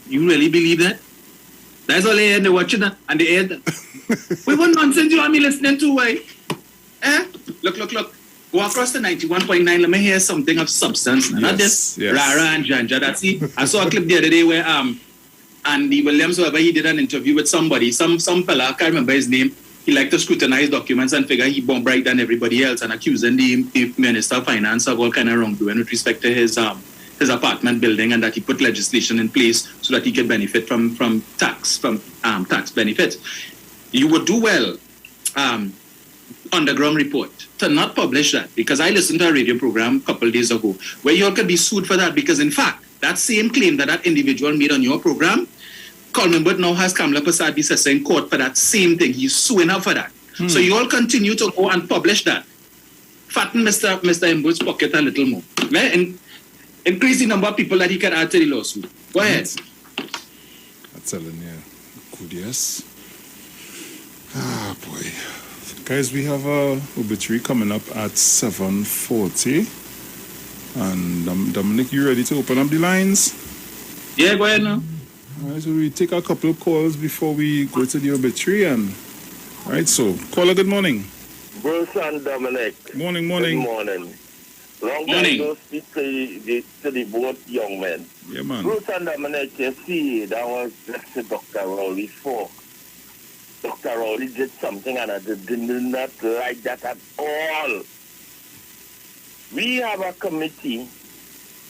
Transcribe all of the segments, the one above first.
You really believe that? That's all they hear, they're watching that, and they hear that. Wait, what nonsense you want me listening to, why? Look. Go across the 91.9, let me hear something of substance. Not this Rara and Janja. That's it. I saw a clip the other day where Andy Williams, whoever, he did an interview with somebody, some fella, I can't remember his name. He liked to scrutinize documents and figure he bomb right than everybody else, and accusing the Minister of Finance of all kind of wrongdoing with respect to his apartment building, and that he put legislation in place so that he could benefit from tax benefits. You would do well, underground report, to not publish that, because I listened to a radio program a couple of days ago where you all could be sued for that, because in fact, that same claim that individual made on your program, Coleman Burt now has Kamala Prasad Bissessa in court for that same thing. He's suing her for that. So you all continue to go and publish that. Fatten Mr. Mburt's pocket a little more. And increase the number of people that he can add to the lawsuit. Go ahead. I'm telling you. Good, yes. Ah, boy. Guys, we have a obituary coming up at 7:40. And Dominic, you ready to open up the lines? Yeah, go ahead now. All right, so we take a couple of calls before we go to the obituary. All right, so caller, good morning. Bruce and Dominic. Morning. Good morning. Long time no speak to the both young men. Yeah, man. Bruce and Dominic, you see, that was just Dr. Rowley's fault. Dr. Rowley did something and I did not like that at all. We have a committee.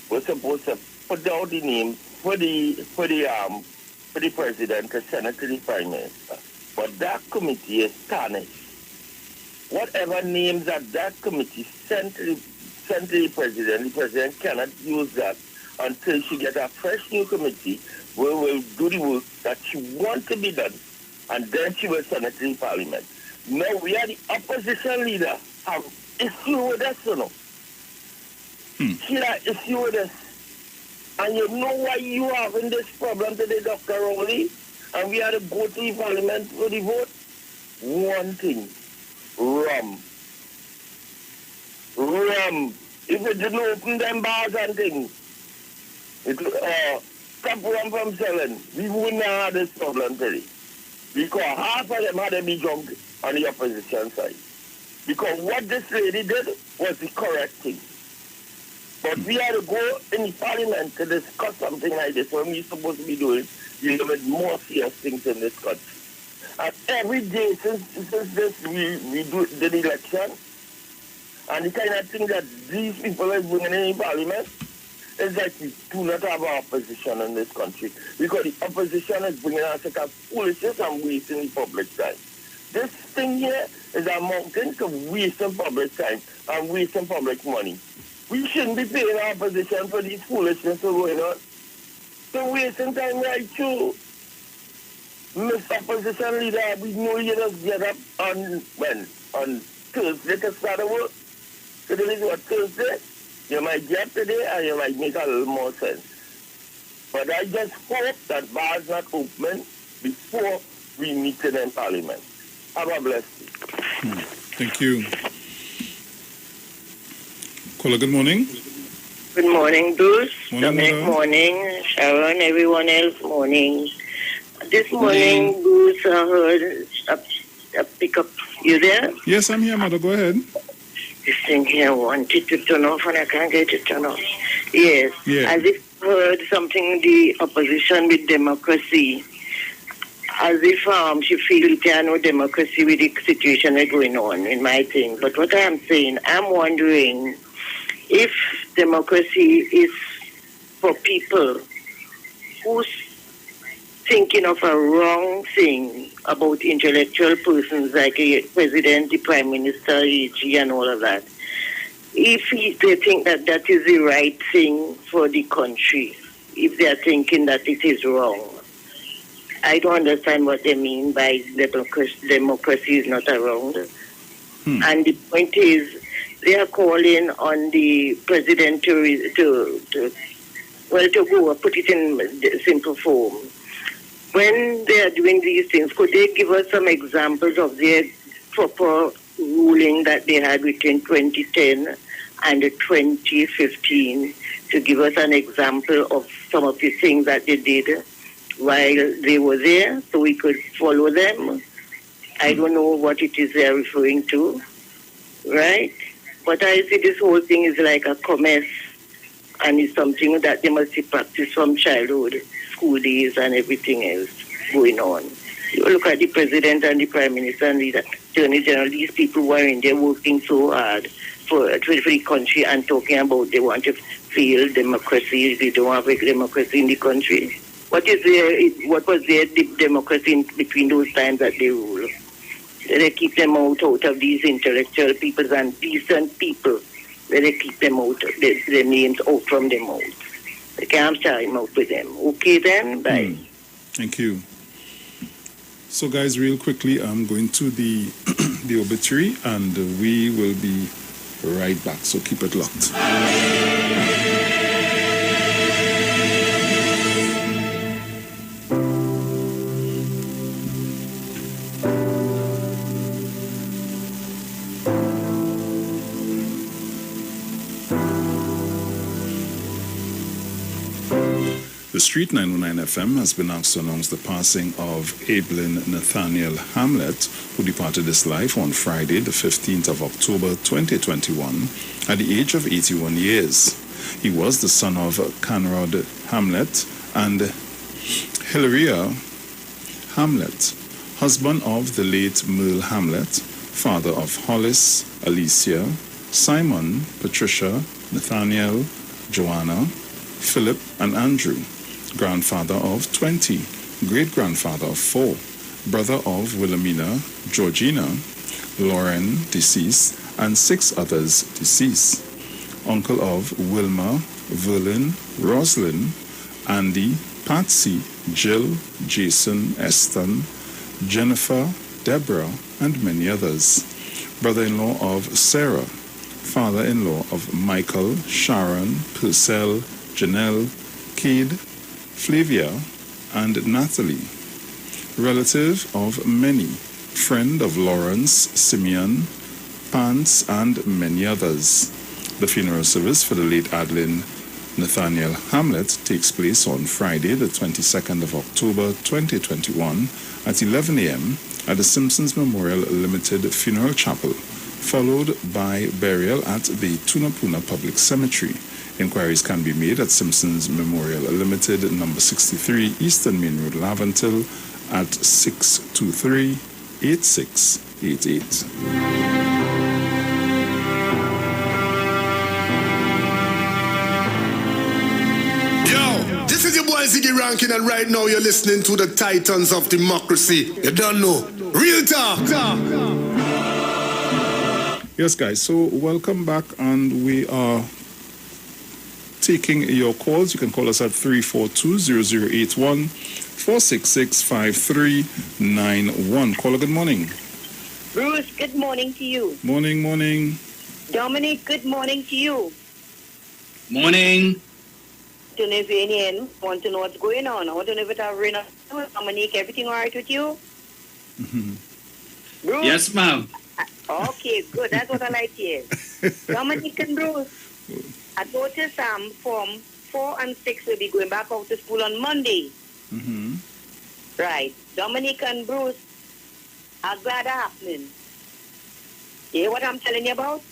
We're supposed to put down the names for the president, the Senate, the Prime Minister. But that committee is tarnished. Whatever names that committee sent to the president cannot use that until she gets a fresh new committee where will do the work that she wants to be done. And then she will send it to the parliament. Now we are the opposition leader have issue with us, you know. She has issue with us. And you know why you having this problem today, Dr. Rowley? And we had to go to the parliament for the vote. One thing, rum. If it didn't open them bars and things, stop rum from selling, we wouldn't have this problem today. Because half of them had to be drunk on the opposition side. Because what this lady did was the correct thing. But we had to go in the parliament to discuss something like this when we're supposed to be doing with more serious things in this country. And every day since this, we do the election, and the kind of thing that these people are bringing in the parliament is like we do not have an opposition in this country. Because the opposition is bringing us like a foolishness and wasting the public time. This thing here is amounting to wasting public time and wasting public money. We shouldn't be paying our opposition for these foolishness going on. So wasting time right too. Mr. Opposition Leader, we know you just get up on Thursday to start the work. So this is what Thursday. You might get today and you might make a little more sense. But I just hope that bars not open before we meet in Parliament. Have a blessed day. Thank you. Caller, good morning. Good morning, Bruce. Dominic, morning. Sharon, everyone else, morning. This morning, Bruce, I heard a pickup. You there? Yes, I'm here, mother. Go ahead. This thing here wanted to turn off and I can't get it turned off. Yes. Yeah. As if heard something, the opposition with democracy. As if she feels there no democracy with the situation that's going on in my thing. But what I am saying, I'm wondering if democracy is for people who's thinking of a wrong thing about intellectual persons like a president, the prime minister, AG, and all of that. If they think that that is the right thing for the country, if they are thinking that it is wrong, I don't understand what they mean by democracy is not around. And the point is, they are calling on the president to go put it in simple form. When they are doing these things, could they give us some examples of their proper ruling that they had between 2010 and 2015, to give us an example of some of the things that they did while they were there, so we could follow them. I don't know what it is they're referring to, right? But I see this whole thing is like a commerce, and it's something that they must practice from childhood, school days, and everything else going on. You look at the president and the prime minister and the attorney general, these people were in there working so hard for the country and talking about they want to fail democracy, they don't have a democracy in the country. What was their democracy in between those times that they rule? They keep them out of these intellectual people and decent people. They keep them out, their names out from their mouths. They can't time out with them. Okay then, bye. Thank you. So guys, real quickly, I'm going to the obituary and we will be right back. So keep it locked. The Street 909 FM has been asked to announce the passing of Ablin Nathaniel Hamlet, who departed this life on Friday, the 15th of October 2021, at the age of 81 years. He was the son of Conrad Hamlet and Hilaria Hamlet, husband of the late Merle Hamlet, father of Hollis, Alicia, Simon, Patricia, Nathaniel, Joanna, Philip, and Andrew, grandfather of 20, great-grandfather of 4, brother of Wilhelmina, Georgina, Lauren, deceased, and 6 others, deceased, uncle of Wilma, Verlin, Roslyn, Andy, Patsy, Jill, Jason, Eston, Jennifer, Deborah, and many others, brother-in-law of Sarah, father-in-law of Michael, Sharon, Purcell, Janelle, Cade, Flavia, and Natalie, relative of many, friend of Lawrence, Simeon, Pants, and many others. The funeral service for the late Ablin Nathaniel Hamlet takes place on Friday, the 22nd of October 2021 at 11 a.m. at the Simpsons Memorial Limited Funeral Chapel, followed by burial at the Tunapuna Public Cemetery. Inquiries can be made at Simpsons Memorial Limited, number 63, Eastern Main Road, Laventil, at 623-8688. Yo, this is your boy Ziggy Rankin, and right now you're listening to the Titans of Democracy. You don't know. Real talk. Yes, guys, so welcome back, and we are taking your calls. You can call us at 342-0081, 466-5391. Caller, good morning. Bruce, good morning to you. Morning. Dominic, good morning to you. Morning. To know if you want to know what's going on. I want to know if it's Dominic, everything all right with you? Bruce? Yes, ma'am. Okay, good. That's what I like to hear. Dominic and Bruce, I noticed Form 4 and 6 will be going back out to school on Monday. Mm-hmm. Right. Dominic and Bruce, I'm glad it's happening. You hear what I'm telling you about?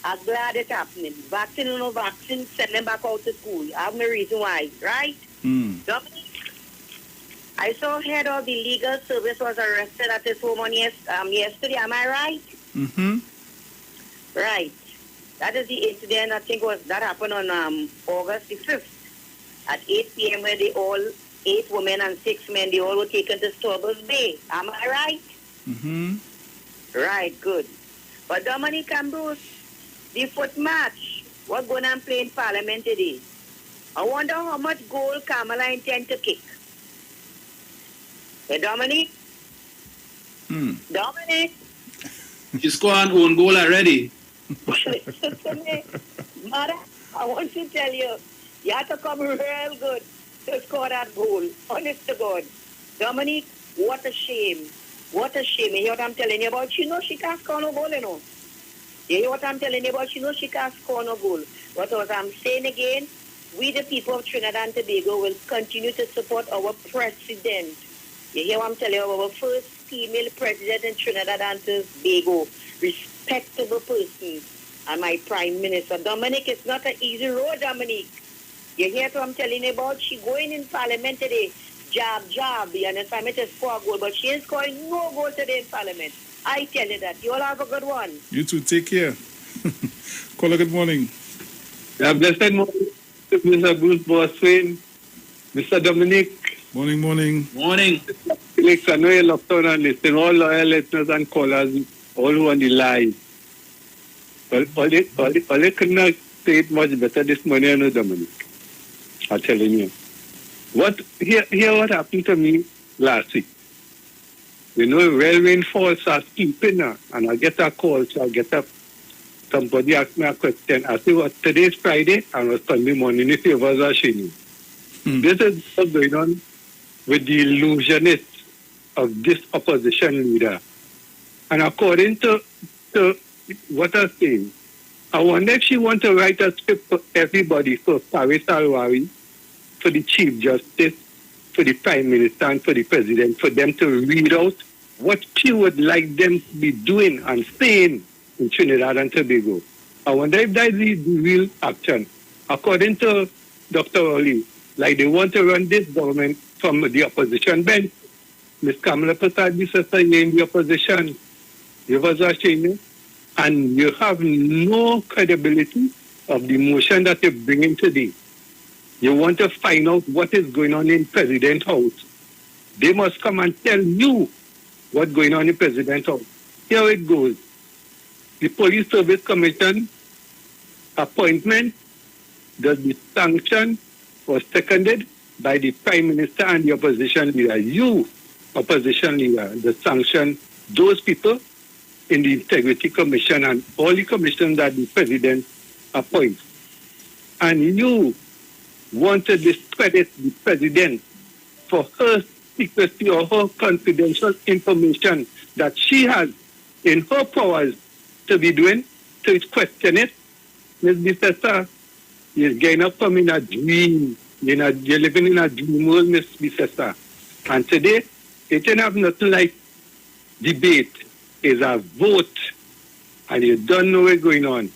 I'm glad it's happening. Vaccine or no vaccine, send them back out to school. I have no reason why, right? Dominic, I saw head of the legal service was arrested at his home on yesterday. Am I right? Mm-hmm. Right. That is the incident, I think, that happened on August the 5th at 8 p.m. where they all, 8 women and 6 men, they all were taken to Starbers Bay. Am I right? Mm-hmm. Right, good. But Dominic and Bruce, the foot match, what's going on playing Parliament today? I wonder how much goal Kamala intend to kick. Hey, Dominic? Dominic? She scored own goal already. Listen to me. Mother, I want to tell you, you have to come real good to score that goal. Honest to God. Dominic, what a shame. What a shame. You hear what I'm telling you about? She knows she can't score no goal, you know. You hear what I'm telling you about? She knows she can't score no goal. But as I'm saying again, we, the people of Trinidad and Tobago, will continue to support our president. You hear what I'm telling you? Our first female president in Trinidad and Tobago, respectable person, and my prime minister. Dominic, it's not an easy road, Dominic. You hear what I'm telling you about? She going in parliament today, job, you understand? It is 4 goals, but she ain't scoring no goal today in parliament. I tell you that. You all have a good one. You too. Take care. Caller, good morning. Yeah, blessed morning, Mr. Bruce Boswin, Mr. Dominic. Morning. Morning. Felix, I know you're locked on and listen. All loyal listeners and callers, all who on the line. All they could not say it much better this morning, I know, Dominic. I'm telling you. Hear what happened to me last week. You know, railway falls are sleeping now, and I get a call, so I get up. Somebody asked me a question. I said, well, today's Friday, and on Sunday morning, if you was watching. This is what's going on with the illusionists of this opposition leader. And according to what I'm saying, I wonder if she wants to write a script for everybody, for Paris Alwari, for the Chief Justice, for the Prime Minister, and for the President, for them to read out what she would like them to be doing and saying in Trinidad and Tobago. I wonder if that is the real action. According to Dr. Oli, like they want to run this government from the opposition bench. Ms. Kamala Prasad, this is in the opposition. You was watching, and you have no credibility of the motion that you're bringing today. You want to find out what is going on in President's house. They must come and tell you what's going on in President's house. Here it goes. The Police Service Commission appointment, the sanction was seconded by the Prime Minister and the opposition leader. You, opposition leader, the sanction those people in the Integrity Commission and all the commissions that the President appoints. And you want to discredit the President for her secrecy or her confidential information that she has in her powers to be doing, to question it. Ms. Bissessa, you're getting up from in a dream. You're living in a dream world, Ms. Bissessa. And today, it didn't have nothing like debate. It's a vote. And you don't know what's going on.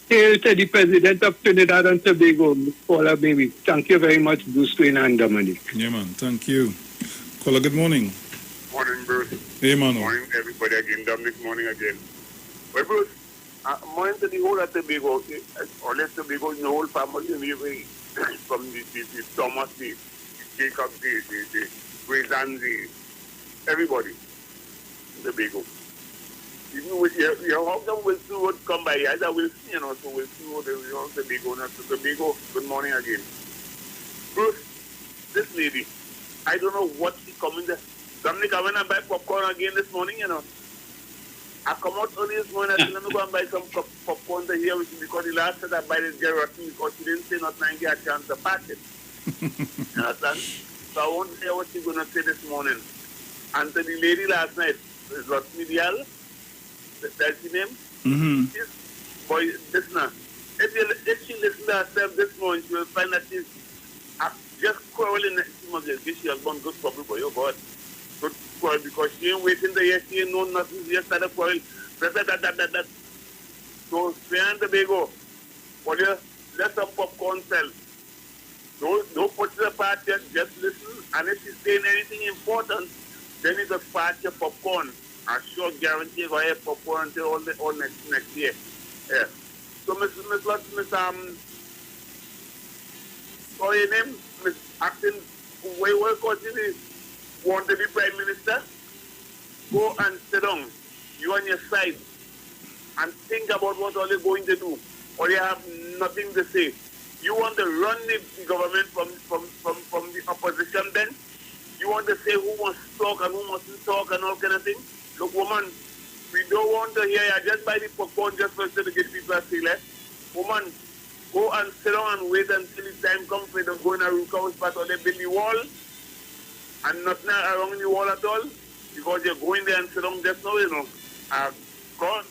Hail to the President of Trinidad and Tobago, Paula Baby. Thank you very much, Bruce Wayne and Dominic. Yeah, man. Thank you. Caller, good morning. Morning, Bruce. Hey, man. Morning, everybody again. Dominic, morning again. Well, Bruce, morning to the whole of Tobago, or less Tobago, the whole family, from the Thomas, the Jacob, the Grayson, everybody in Tobago. Even with your husband will see what come by, either will see, so we'll see what they will Tobago. Now to Tobago, good morning again. Bruce, this lady, I don't know what she coming there. Dominic, I went and buy popcorn again this morning, I come out early this morning, I said, let me go and buy some popcorn to hear with you, because the last time I buy this girl rotten because she didn't say nothing and get a chance to pass it. You understand? So I want to hear what she's going to say this morning. And to the lady last night, is Rosmi Dial, that's the name? Mm-hmm. Boy, listen now. If she listens to herself this morning, she will find that she's just quarreling. She has gone good trouble for you, God. Good quarrel, because she ain't waiting there, she ain't known nothing, she just started quarrel. That. So, Sharon Tobago, for you, let some popcorn sell. Don't put it apart yet, just listen. And if she's saying anything important, then it's a part your popcorn. I sure guarantee you're going to have popcorn until all next year. Yeah. So, Miss sorry, your name? Miss Acting, where continue want to be Prime Minister? Go and sit down. You on your side. And think about what all you're going to do. Or you have nothing to say. You want to run the government from the opposition then? You want to say who wants to talk and who mustn't talk and all kind of things? Look, woman, we don't want to hear you. Just buy the popcorn just for to get people to see less. Woman, go and sit down and wait until the time comes for them going to root house, but or they build the wall and nothing around the wall at all because you're going there and sit down just now, God.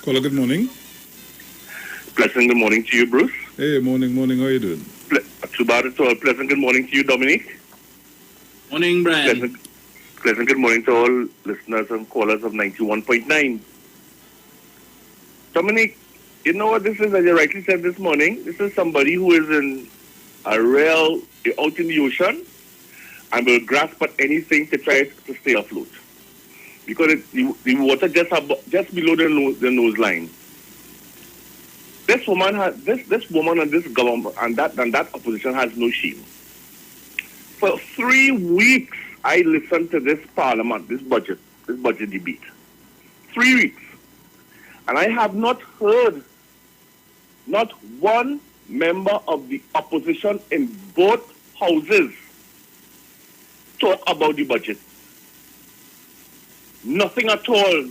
Caller, good morning. Pleasant good morning to you, Bruce. Hey, morning. How you doing? Too bad at all. Pleasant good morning to you, Dominic. Morning, Brian. Pleasant good morning to all listeners and callers of 91.9. Dominic, you know what this is, as you rightly said this morning? This is somebody who is in out in the ocean and will grasp at anything to try to stay afloat. Because the water just below the nose line. This woman and this government and that opposition has no shame. For 3 weeks, I listened to this parliament, this budget debate. 3 weeks. And I have not heard not one member of the opposition in both houses talk about the budget. Nothing at all.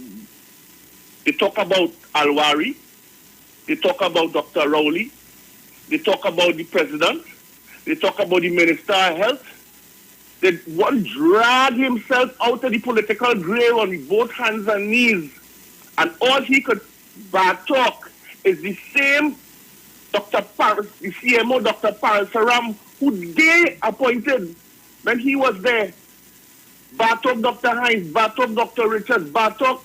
They talk about IWER. They talk about Dr. Rowley. They talk about the president. They talk about the Minister of Health. They one drag himself out of the political grave on both hands and knees. And all he could talk is the same Dr. Paris, the CMO, Dr. Parasaram, who they appointed when he was there. Bartok, Dr. Hines, Bartok, Dr. Richards, Bartok,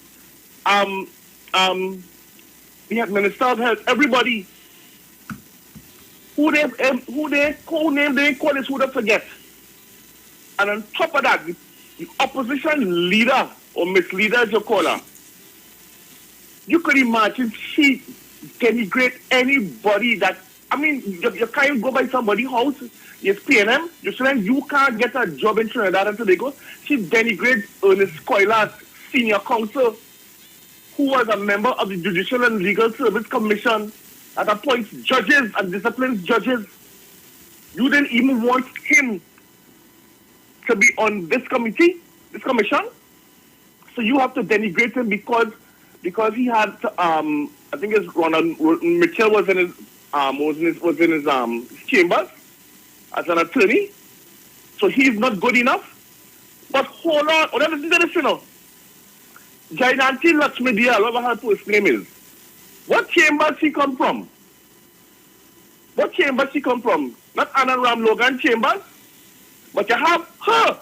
we have Minister of Health, everybody. Who they call this, who they forget. And on top of that, the opposition leader, or misleader as you call her, you could imagine she denigrate anybody that, I mean, you can't go by somebody's house, it's PNM, you can't get a job in Trinidad and Tobago. She denigrates Ernest Coilas, senior counsel, who was a member of the Judicial and Legal Service Commission that appoints judges and disciplines judges. You didn't even want him to be on this committee, this commission. So you have to denigrate him because he had, I think it's Ronald Mitchell was in his chambers as an attorney. So he's not good enough. But hold on, listen to this, you know. Jayanti Lakshmidia, whatever her first name is. What chamber she come from? What chamber she come from? Not Anna Ram Logan chambers, but you have her.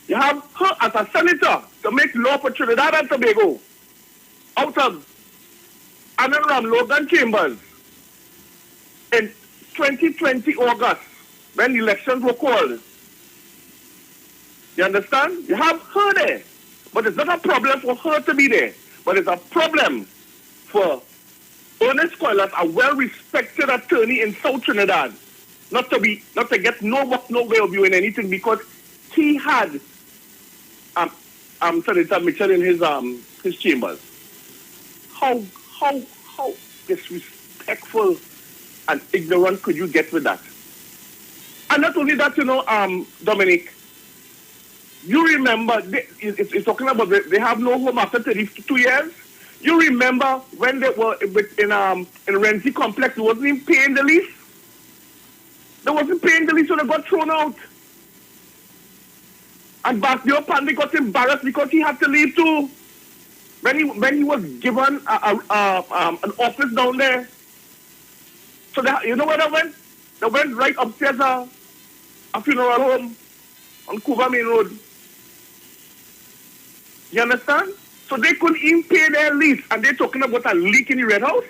You have her as a senator to make law for Trinidad and Tobago out of Anna Ram Logan chambers in 2020 August when elections were called. You understand? You have her there. But it's not a problem for her to be there. But it's a problem for Ernest Coilas, a well-respected attorney in South Trinidad, not to get no work, no way of doing anything because he had Senator Mitchell in his chambers. How disrespectful and ignorant could you get with that? And not only that, you know, Dominic, you remember, it's talking about they have no home after 32 years. You remember when they were in Renzi complex, they wasn't even paying the lease? They wasn't paying the lease, so they got thrown out. And Basdio Pandey got embarrassed because he had to leave too. When he was given an office down there. So you know where they went? They went right upstairs a funeral home on Cuba Main Road. You understand? So they couldn't even pay their lease. And they're talking about a leak in the Red House.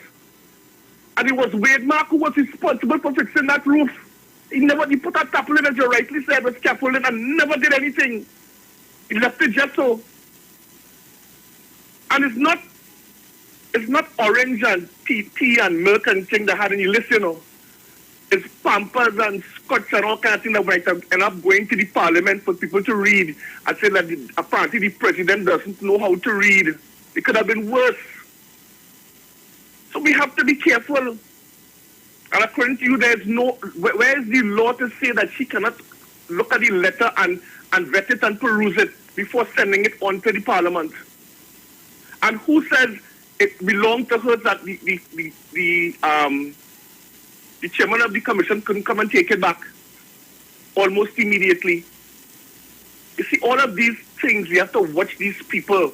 And it was Wade Mark who was responsible for fixing that roof. He put a tarpaulin, as you rightly said, with scaffolding and never did anything. He left it just so. And it's not orange and tea and milk and things that had any list, you know. It's Pampers and Scotch and all kinds of things that might end up going to the parliament for people to read and say that apparently the president doesn't know how to read. It could have been worse. So we have to be careful. And according to you, where is the law to say that she cannot look at the letter and vet it and peruse it before sending it on to the parliament? And who says it belonged to her that the chairman of the commission couldn't come and take it back almost immediately? You see, all of these things, we have to watch these people.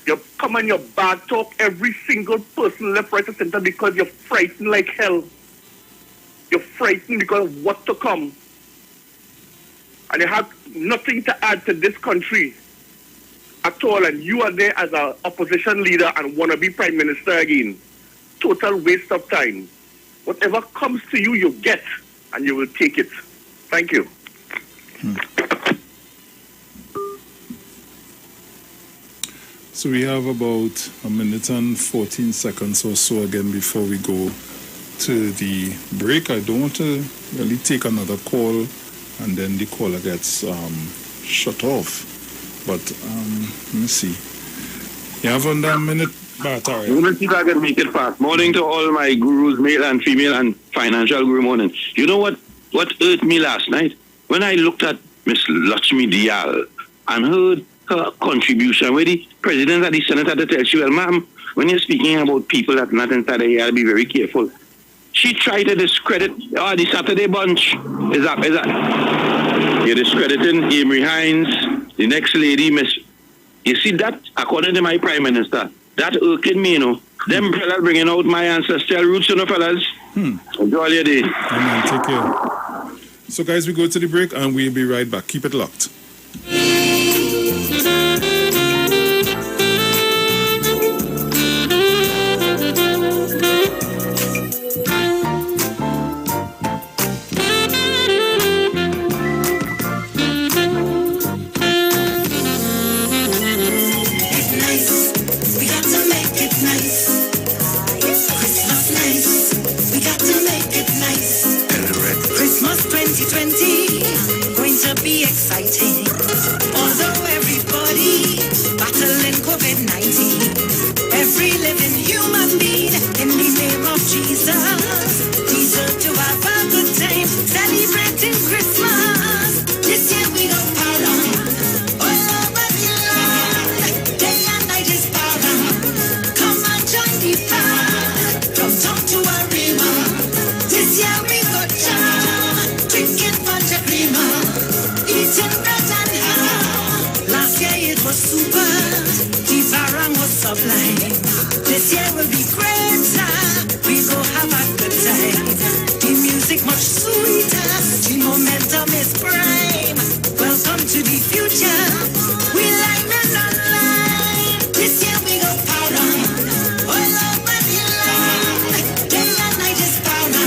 You come and you bad talk every single person left, right, and center because you're frightened like hell. You're frightened because of what to come. And you have nothing to add to this country at all. And you are there as an opposition leader and want to be prime minister again. Total waste of time. Whatever comes to you, you get, and you will take it. Thank you. So we have about a minute and 14 seconds or so again before we go to the break. I don't want to really take another call and then the caller gets shut off. But let me see. You have under a minute, Batari. You will see if I can make it fast. Morning to all my gurus, male and female, and financial guru morning. You know what hurt me last night? When I looked at Miss Lakshmi Diyal and heard her contribution, where the president and the Senate had to tell you, well, ma'am, when you're speaking about people that's not inside the here, be very careful. She tried to discredit the Saturday bunch. Is that? You're discrediting Amory Hines, the next lady, Miss. You see that, according to my prime minister, that irking me, you know. Them fellas bringing out my ancestral roots, you know, fellas. Enjoy your day. Amen. Take care. So, guys, we go to the break and we'll be right back. Keep it locked. Exciting. Although everybody battling COVID-19, every living human being in the name of Jesus deserve to have a good time celebrating Christmas. This year we go party all over the land. Day and night is party. Come and join the fun from town to Arima. This year we go jam, drinking punch and creamer. Eating bread and ham. Last year it was super, the barang was sublime. This year will be greater, we go have a good time. The music much sweeter, the momentum is prime. Welcome to the future, we like men online. This year we go party, all over the land. Day and night is party.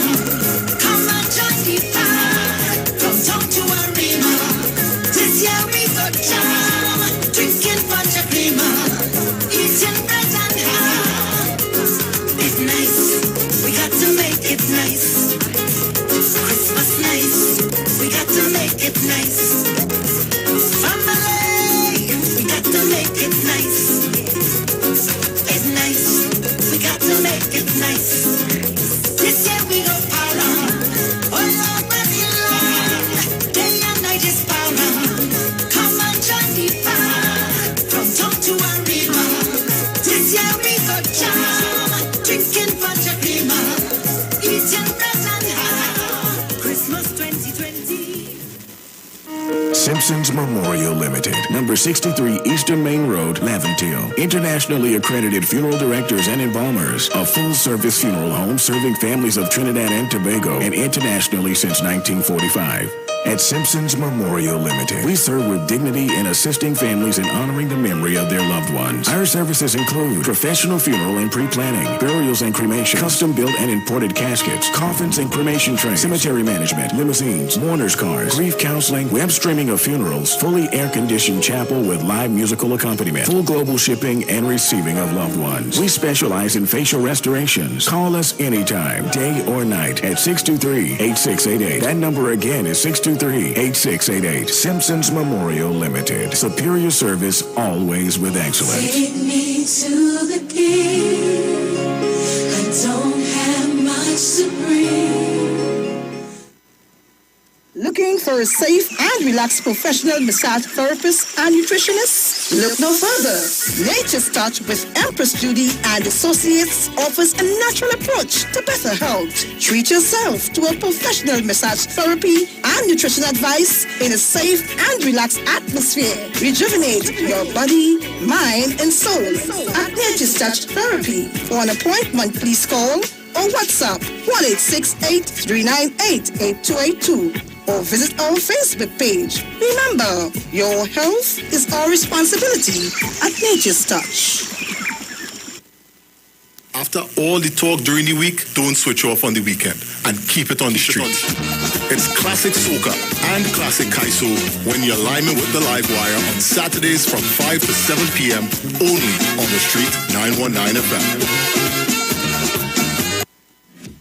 Come and join the fun, from town to Arima. This year we go jam, drinking punch and creamer, eating bread and ham. It's nice, we got to make it nice. Christmas nice, we got to make it nice. Family, we got to make it nice. It's nice, we got to make it nice. This year we go party, all over the land. Day and night is party. Come and join the fun, from town to Arima. This year we go jam, drinking punch and creamer, eating bread and ham. Christmas 2020. Simpsons Memorial Limited, number 63 Eastern Main Road, Laventille. Internationally accredited funeral directors and embalmers. A full-service funeral home serving families of Trinidad and Tobago and internationally since 1945. At Simpsons Memorial Limited, we serve with dignity in assisting families in honoring the memory of their loved ones. Our services include professional funeral and pre-planning, burials and cremation, custom-built and imported caskets, coffins and cremation trays, cemetery management, limousines, mourners cars, grief counseling, web streaming of funerals, fully air-conditioned chapel with live musical accompaniment, full global shipping and receiving of loved ones. We specialize in facial restorations. Call us anytime, day or night, at 623-8688. That number again is 623-8688. Simpsons Memorial Limited. Superior service, always with excellence. Take me to the king. I don't have much to bring. Looking Looking for a safe and relaxed professional massage therapist and nutritionist? Look no further. Nature's Touch with Empress Judy and Associates offers a natural approach to better health. Treat yourself to a professional massage therapy and nutrition advice in a safe and relaxed atmosphere. Rejuvenate your body, mind, and soul at Nature's Touch Therapy. For an appointment, please call or WhatsApp 1-868-398-8282 or visit our Facebook page. Remember, your health is our responsibility at Nature's Touch. After all the talk during the week, don't switch off on the weekend and keep it on the street. It's classic soca and classic kaiso when you're liming with the live wire on Saturdays from 5 to 7 p.m. only on the street 919 FM.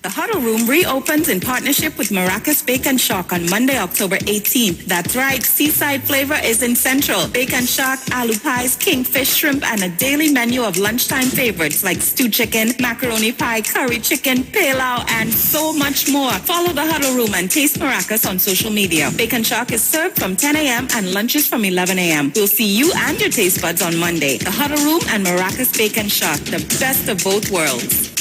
The Huddle Room reopens in partnership with Maracas Bake and Shock on Monday, October 18th. That's right, seaside flavor is in Central. Bake and Shock, aloo pies, kingfish, shrimp, and a daily menu of lunchtime favorites like stew chicken, macaroni pie, curry chicken, pilau, and so much more. Follow the Huddle Room and taste Maracas on social media. Bake and Shock is served from 10 a.m. and lunches from 11 a.m. We'll see you and your taste buds on Monday. The Huddle Room and Maracas Bake and Shock, the best of both worlds.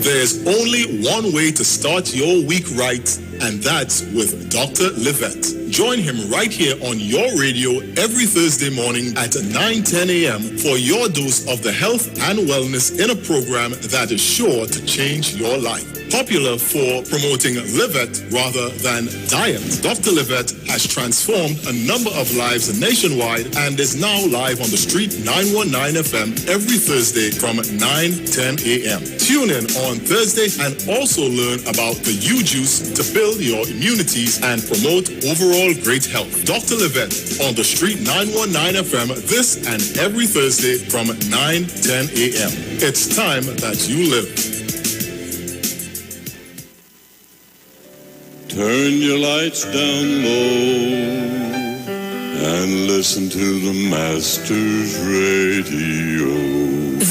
There's only one way to start your week right, and that's with Dr. Livette. Join him right here on your radio every Thursday morning at 9:10 a.m. for your dose of the health and wellness in a program that is sure to change your life. Popular for promoting Livette rather than diet, Dr. Livette has transformed a number of lives nationwide and is now live on the street 919 FM every Thursday from 9:10 a.m. Tune in on Thursday and also learn about the U-Juice to build your immunities and promote overall great health. Dr. Livette on the street 919 FM this and every Thursday from 9:10 a.m. It's time that you live. Turn your lights down low and listen to the Master's Radio.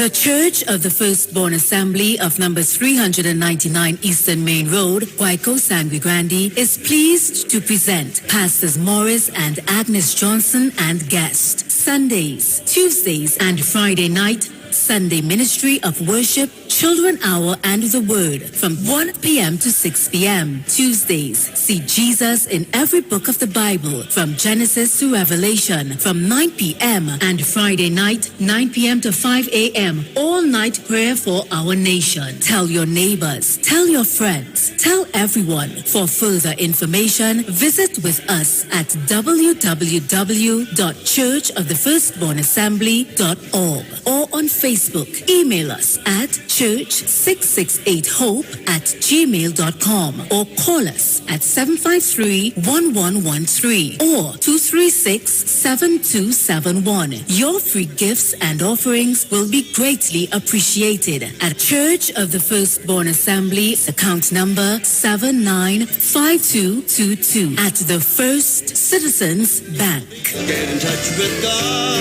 The Church of the Firstborn Assembly of numbers 399 Eastern Main Road, Waiko, Sangre Grande, is pleased to present Pastors Morris and Agnes Johnson and guest Sundays, Tuesdays, and Friday night Sunday Ministry of Worship, Children Hour, and the Word from 1 p.m. to 6 p.m. Tuesdays, see Jesus in every book of the Bible from Genesis to Revelation from 9 p.m. and Friday night, 9 p.m. to 5 a.m. All night prayer for our nation. Tell your neighbors, tell your friends, tell everyone. For further information, visit with us at www.churchofthefirstbornassembly.org or on Facebook. Email us at church668hope@gmail.com or call us at 753-1113 or 236-7271. Your free gifts and offerings will be greatly appreciated at Church of the Firstborn Assembly, account number 795222 at the First Citizens Bank. Get in touch with God.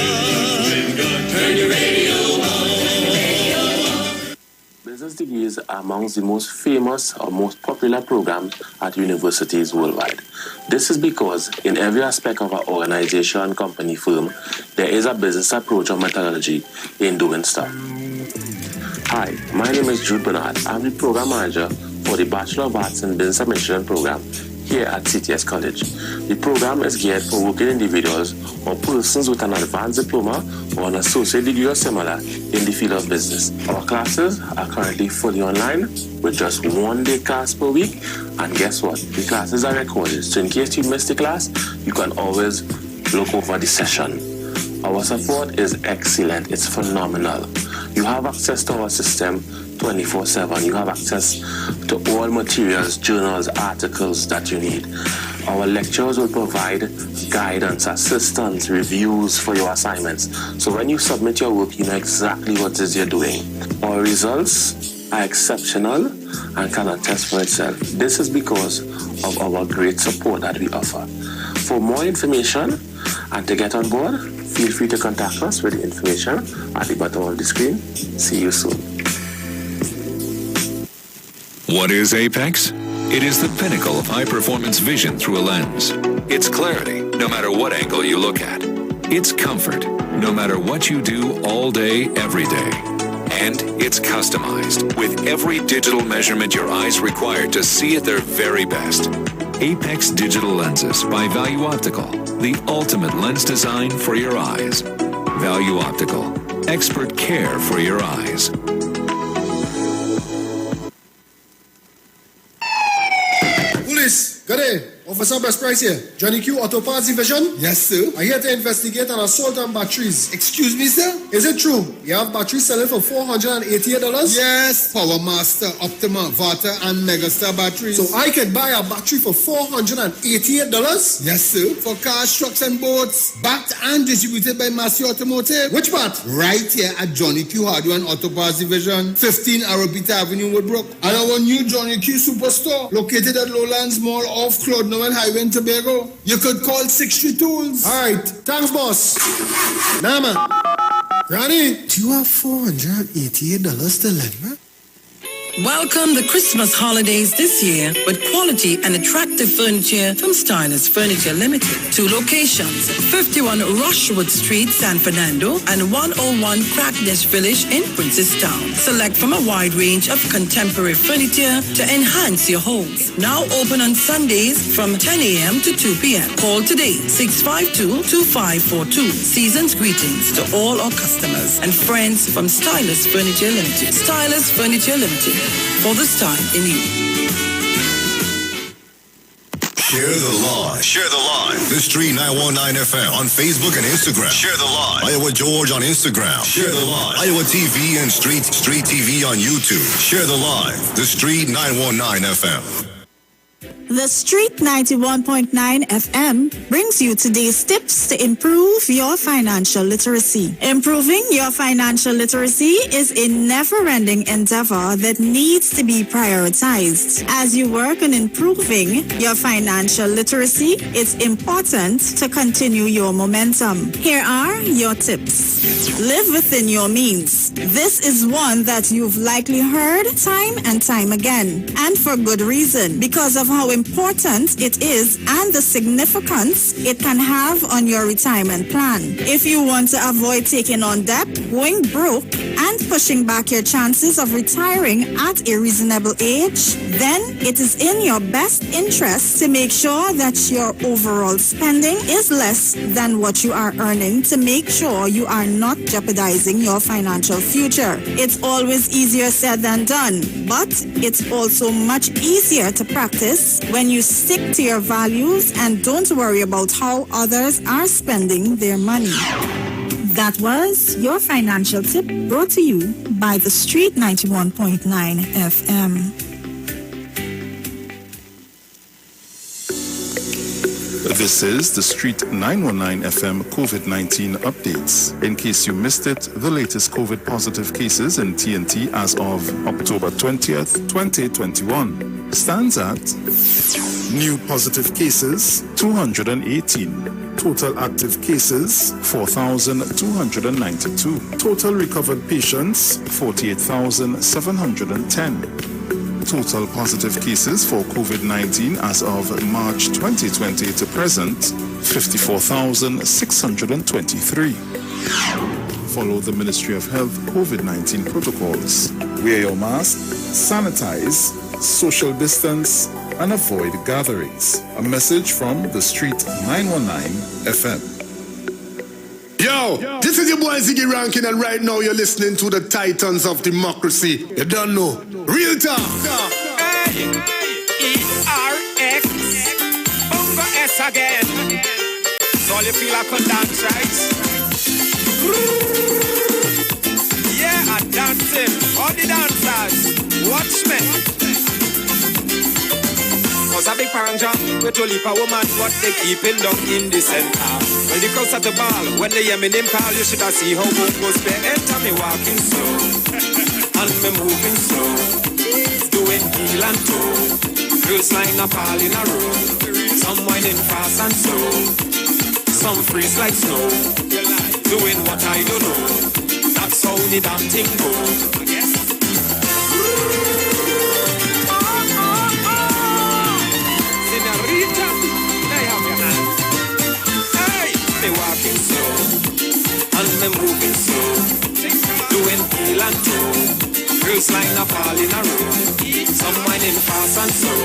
Turn your radio on. Business degrees are amongst the most famous or most popular programs at universities worldwide. This is because in every aspect of our organization, company, firm, there is a business approach or methodology in doing stuff. Hi, my name is Jude Bernard. I'm the program manager for the Bachelor of Arts in Business Administration program here at CTS College. The program is geared for working individuals or persons with an advanced diploma or an associate degree or similar in the field of business. Our classes are currently fully online with just 1 day class per week, and guess what? The classes are recorded, so in case you missed the class, you can always look over the session. Our support is excellent. It's phenomenal. You have access to our system 24/7. You have access to all materials, journals, articles that you need. Our lecturers will provide guidance, assistance, reviews for your assignments. So when you submit your work, you know exactly what it is you're doing. Our results are exceptional and can attest for itself. This is because of our great support that we offer. For more information and to get on board, feel free to contact us with the information at the bottom of the screen. See you soon. What is Apex? It is the pinnacle of high-performance vision through a lens. It's clarity, no matter what angle you look at. It's comfort, no matter what you do all day, every day. And it's customized with every digital measurement your eyes require to see at their very best. Apex Digital Lenses by Value Optical, the ultimate lens design for your eyes. Value Optical, expert care for your eyes. Police, good day. Officer Best Price here. Johnny Q, Auto Parts Division? Yes, sir. I'm here to investigate an assault on batteries. Excuse me, sir? Is it true? You have batteries selling for $488? Yes. Power Master, Optima, Vata, and Megastar batteries. So I can buy a battery for $488? Yes, sir. For cars, trucks, and boats. Backed and distributed by Massey Automotive. Which part? Right here at Johnny Q Hardware and Auto Parts Division, 15 Arrowbita Avenue, Woodbrook. And our new Johnny Q Superstore, located at Lowlands Mall off Claude Noel Highway in Tobago. You could call 6 Tools. All right. Thanks, boss. Nah, man. Ronnie, do you have $488 to lend, man? Welcome the Christmas holidays this year with quality and attractive furniture from Stylist Furniture Limited. 2 locations, 51 Rushwood Street, San Fernando, and 101 Crackness Village in Princestown. Select from a wide range of contemporary furniture to enhance your home. Now open on Sundays from 10 a.m. to 2 p.m. Call today, 652-2542. Season's greetings to all our customers and friends from Stylist Furniture Limited. Stylist Furniture Limited. For the style in you. Share the live. Share the live. The Street 919 FM on Facebook and Instagram. Share the live. Iowa George on Instagram. Share the live. Iowa TV and Street TV on YouTube. Share the live. The Street 919 FM. The Street 91.9 FM brings you today's tips to improve your financial literacy. Improving your financial literacy is a never-ending endeavor that needs to be prioritized. As you work on improving your financial literacy, it's important to continue your momentum. Here are your tips. Live within your means. This is one that you've likely heard time and time again, and for good reason, because of how important it is and the significance it can have on your retirement plan. If you want to avoid taking on debt, going broke, and pushing back your chances of retiring at a reasonable age, then it is in your best interest to make sure that your overall spending is less than what you are earning to make sure you are not jeopardizing your financial future. It's always easier said than done, but it's also much easier to practice when you stick to your values and don't worry about how others are spending their money. That was your financial tip brought to you by the Street 91.9 FM. This is the Street 919 FM COVID-19 updates. In case you missed it, the latest COVID positive cases in TNT as of October 20th, 2021 stands at new positive cases 218, total active cases 4,292, total recovered patients 48,710. Total positive cases for COVID-19 as of March 2020 to present, 54,623. Follow the Ministry of Health COVID-19 protocols. Wear your mask, sanitize, social distance, and avoid gatherings. A message from the Street 919 FM. Yo, this is your boy Ziggy Rankin, and right now you're listening to the Titans of Democracy. You don't know. Real talk. E-R-X Bungo S again. So you feel like a dance, right? Yeah, I'm dancing. All the dancers, watch me. Cause a big panja, with a leap a woman, but they keeping down in the center. When the crowds at the ball, when they hear me name call, you should have see how goes play. Enter me walking slow, and me moving slow, doing heel and toe. Girls line up all in a row, some whining fast and slow, some freeze like snow, doing what I don't know. That's how the damn thing goes. Some whining fast and slow,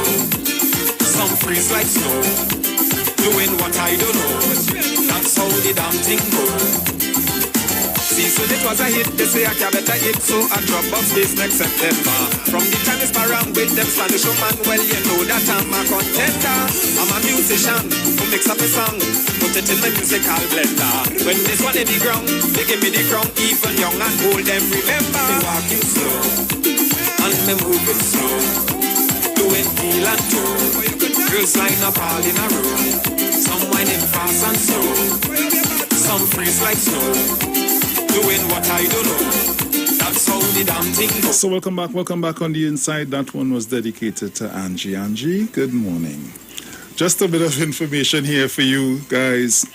some freeze like snow, doing what I don't know. That's how the damn thing go. See, so it was a hit, they say I can better hit, so I drop off this next September. From the time it's around with them Spanish woman, well, you know that I'm a contender. I'm a musician who makes up a song, put it in my musical blender. When this one in the ground, they give me the crown, even young and old, them remember. Me walking slow, and me moving slow, doing heel and toe. Girls line up all in a row, some whining fast and slow, some freeze like snow. Doing what I don't know. That's how the damn thing goes. So welcome back on the inside. That one was dedicated to Angie. Angie, good morning. Just a bit of information here for you guys.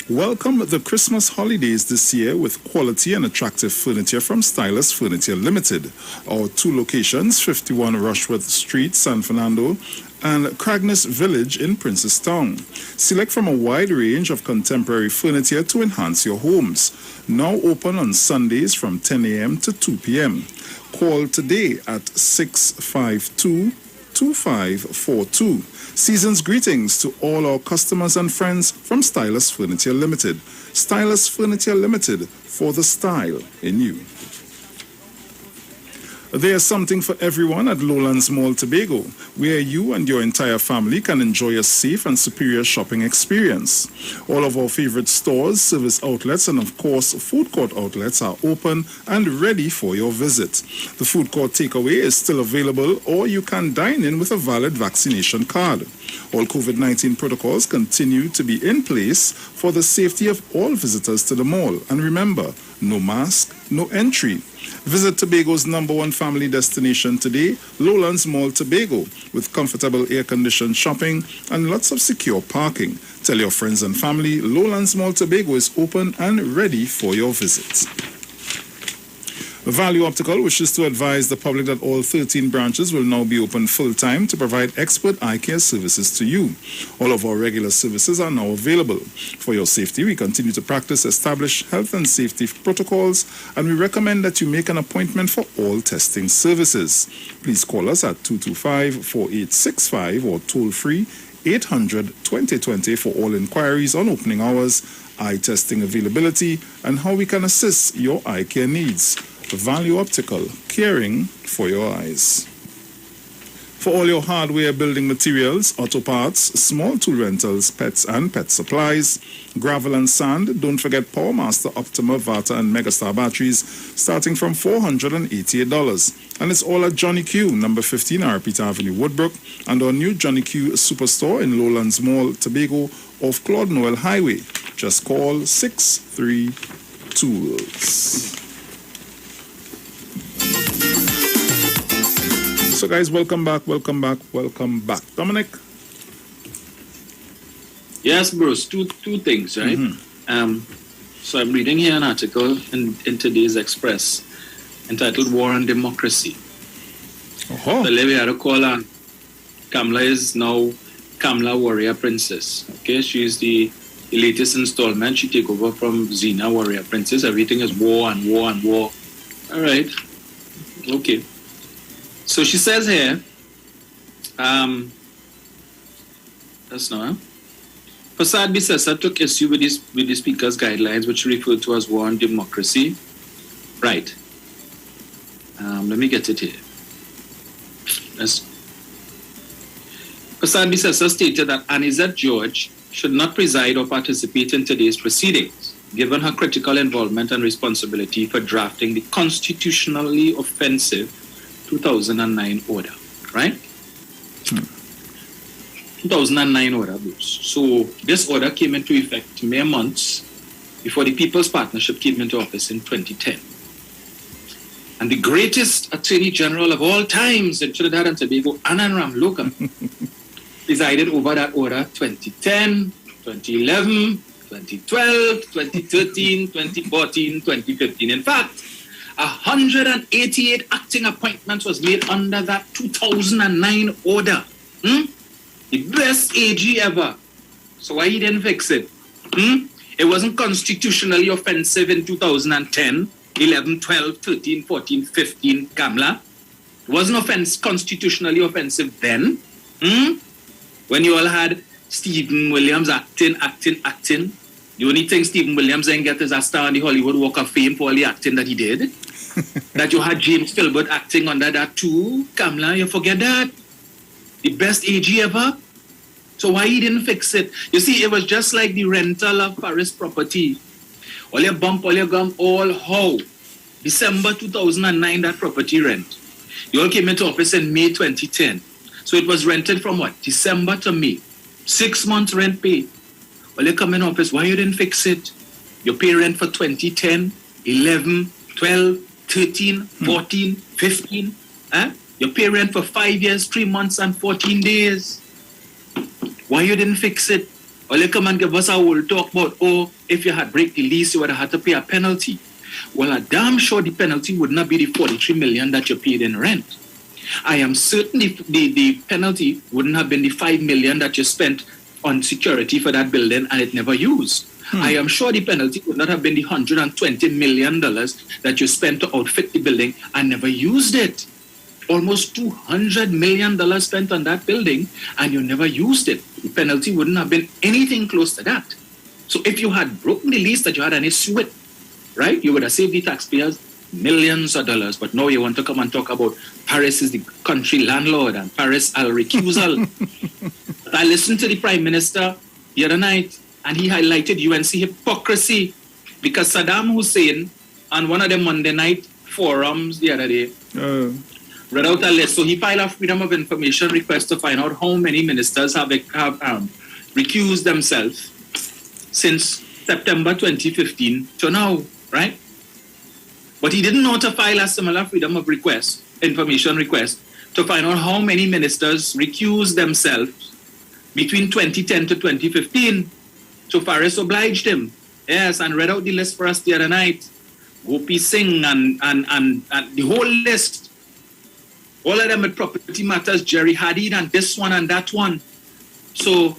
Welcome the Christmas holidays this year with quality and attractive furniture from Stylus Furniture Limited. Our two locations, 51 Rushworth Street, San Fernando, and Cragness Village in Princestown. Select from a wide range of contemporary furniture to enhance your homes. Now open on Sundays from 10 a.m. to 2 p.m. Call today at 652-2542. Season's greetings to all our customers and friends from Stylus Furniture Limited. Stylus Furniture Limited, for the style in you. There's something for everyone at Lowlands Mall Tobago, where you and your entire family can enjoy a safe and superior shopping experience. All of our favorite stores, service outlets, and of course, food court outlets are open and ready for your visit. The food court takeaway is still available, or you can dine in with a valid vaccination card. All COVID-19 protocols continue to be in place for the safety of all visitors to the mall. And remember, no mask, no entry. Visit Tobago's #1 family destination today, Lowlands Mall Tobago, with comfortable air-conditioned shopping and lots of secure parking. Tell your friends and family Lowlands Mall Tobago is open and ready for your visit. Value Optical wishes to advise the public that all 13 branches will now be open full-time to provide expert eye care services to you. All of our regular services are now available. For your safety, we continue to practice established health and safety protocols, and we recommend that you make an appointment for all testing services. Please call us at 225-4865 or toll-free 800-2020 for all inquiries on opening hours, eye testing availability, and how we can assist your eye care needs. Value Optical, caring for your eyes. For all your hardware, building materials, auto parts, small tool rentals, pets and pet supplies, gravel and sand, don't forget PowerMaster, Optima, Vata and Megastar batteries starting from $488. And it's all at Johnny Q, number 15 Arpita Avenue, Woodbrook, and our new Johnny Q Superstore in Lowlands Mall, Tobago, off Claude Noel Highway. Just call 63 Tools. So guys, welcome back. Dominic? Yes, Bruce, two things, right? Mm-hmm. So I'm reading here an article in today's Express entitled War on Democracy. Uh-huh. So we had to call her. Kamala is now Kamala Warrior Princess. Okay, she's the latest installment. She take over from Xena Warrior Princess. Everything is war and war and war. All right. Okay. So she says here, that's not. Prasad Bisesa took issue with the Speaker's guidelines, which referred to as war on democracy. Right. Let me get it here. Prasad Bisesa stated that Anizette George should not preside or participate in today's proceedings, given her critical involvement and responsibility for drafting the constitutionally offensive 2009 order, right? 2009 order, Bruce. So this order came into effect mere months before the People's Partnership came into office in 2010. And the greatest Attorney General of all times in Trinidad and Tobago, Anand Ramloka, presided over that order 2010, 2011, 2012, 2013, 2014, 2015. In fact, 188 acting appointments was made under that 2009 order. The best AG ever. So why he didn't fix it? It wasn't constitutionally offensive in 2010, 11, 12, 13, 14, 15, Kamala. It wasn't constitutionally offensive then. When you all had Stephen Williams acting. The only thing Stephen Williams didn't get is a star on the Hollywood Walk of Fame for all the acting that he did. That you had James Philbert acting under that too. Kamla, you forget that. The best AG ever. So why he didn't fix it? You see, it was just like the rental of Paris property. All your bump, all your gum, all how. December 2009, that property rent. You all came into office in May 2010. So it was rented from what? December to May. 6 months rent paid. Well, you come in office, why you didn't fix it? You pay rent for 2010, 11, 12, 13, 14, 15. You pay rent for 5 years, 3 months and 14 days. Why you didn't fix it? Or you come and give us a whole talk about, if you had break the lease, you would have had to pay a penalty. Well, I'm damn sure the penalty would not be the 43 million that you paid in rent. I am certain the penalty wouldn't have been the 5 million that you spent on security for that building and it never used. I am sure the penalty would not have been the $120 million that you spent to outfit the building and never used it. Almost $200 million spent on that building and you never used it. The penalty wouldn't have been anything close to that. So if you had broken the lease that you had an issue with, right, you would have saved the taxpayers millions of dollars. But now you want to come and talk about Paris is the country landlord and Paris al recusal. I listened to the Prime Minister the other night and he highlighted UNC hypocrisy because Saddam Hussein on one of the Monday night forums the other day read out a list. So he filed a Freedom of Information request to find out how many ministers have recused themselves since September 2015 to now, right? But he didn't know to file a similar Freedom of Information request to find out how many ministers recused themselves between 2010 to 2015. So Faris obliged him, yes, and read out the list for us the other night. Gopi Singh and the whole list. All of them with property matters, Jerry Hadid and this one and that one. So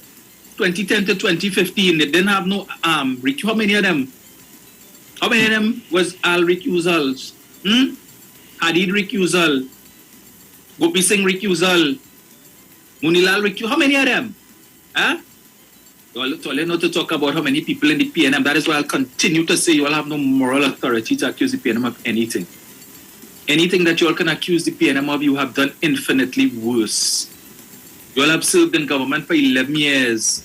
2010 to 2015, they didn't have no how many of them? How many of them was Al recusals? Hadid recusal. Gopi Singh recusal. Munilal recusal. How many of them? Well, not to talk about how many people in the PNM. That is why I'll continue to say you all have no moral authority to accuse the PNM of anything. Anything that you all can accuse the PNM of, you have done infinitely worse. You all have served in government for 11 years.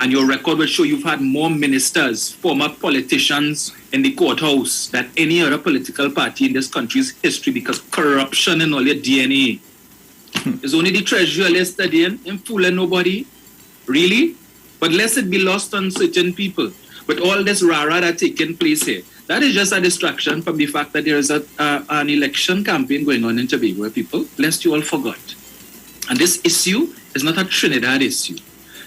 And your record will show you've had more ministers, former politicians in the courthouse than any other political party in this country's history because corruption in all your DNA. It's only the treasurer list studying and fooling nobody. Really? But lest it be lost on certain people. With all this rara that's taking place here, that is just a distraction from the fact that there is an election campaign going on in Tobago, people, lest you all forgot. And this issue is not a Trinidad issue.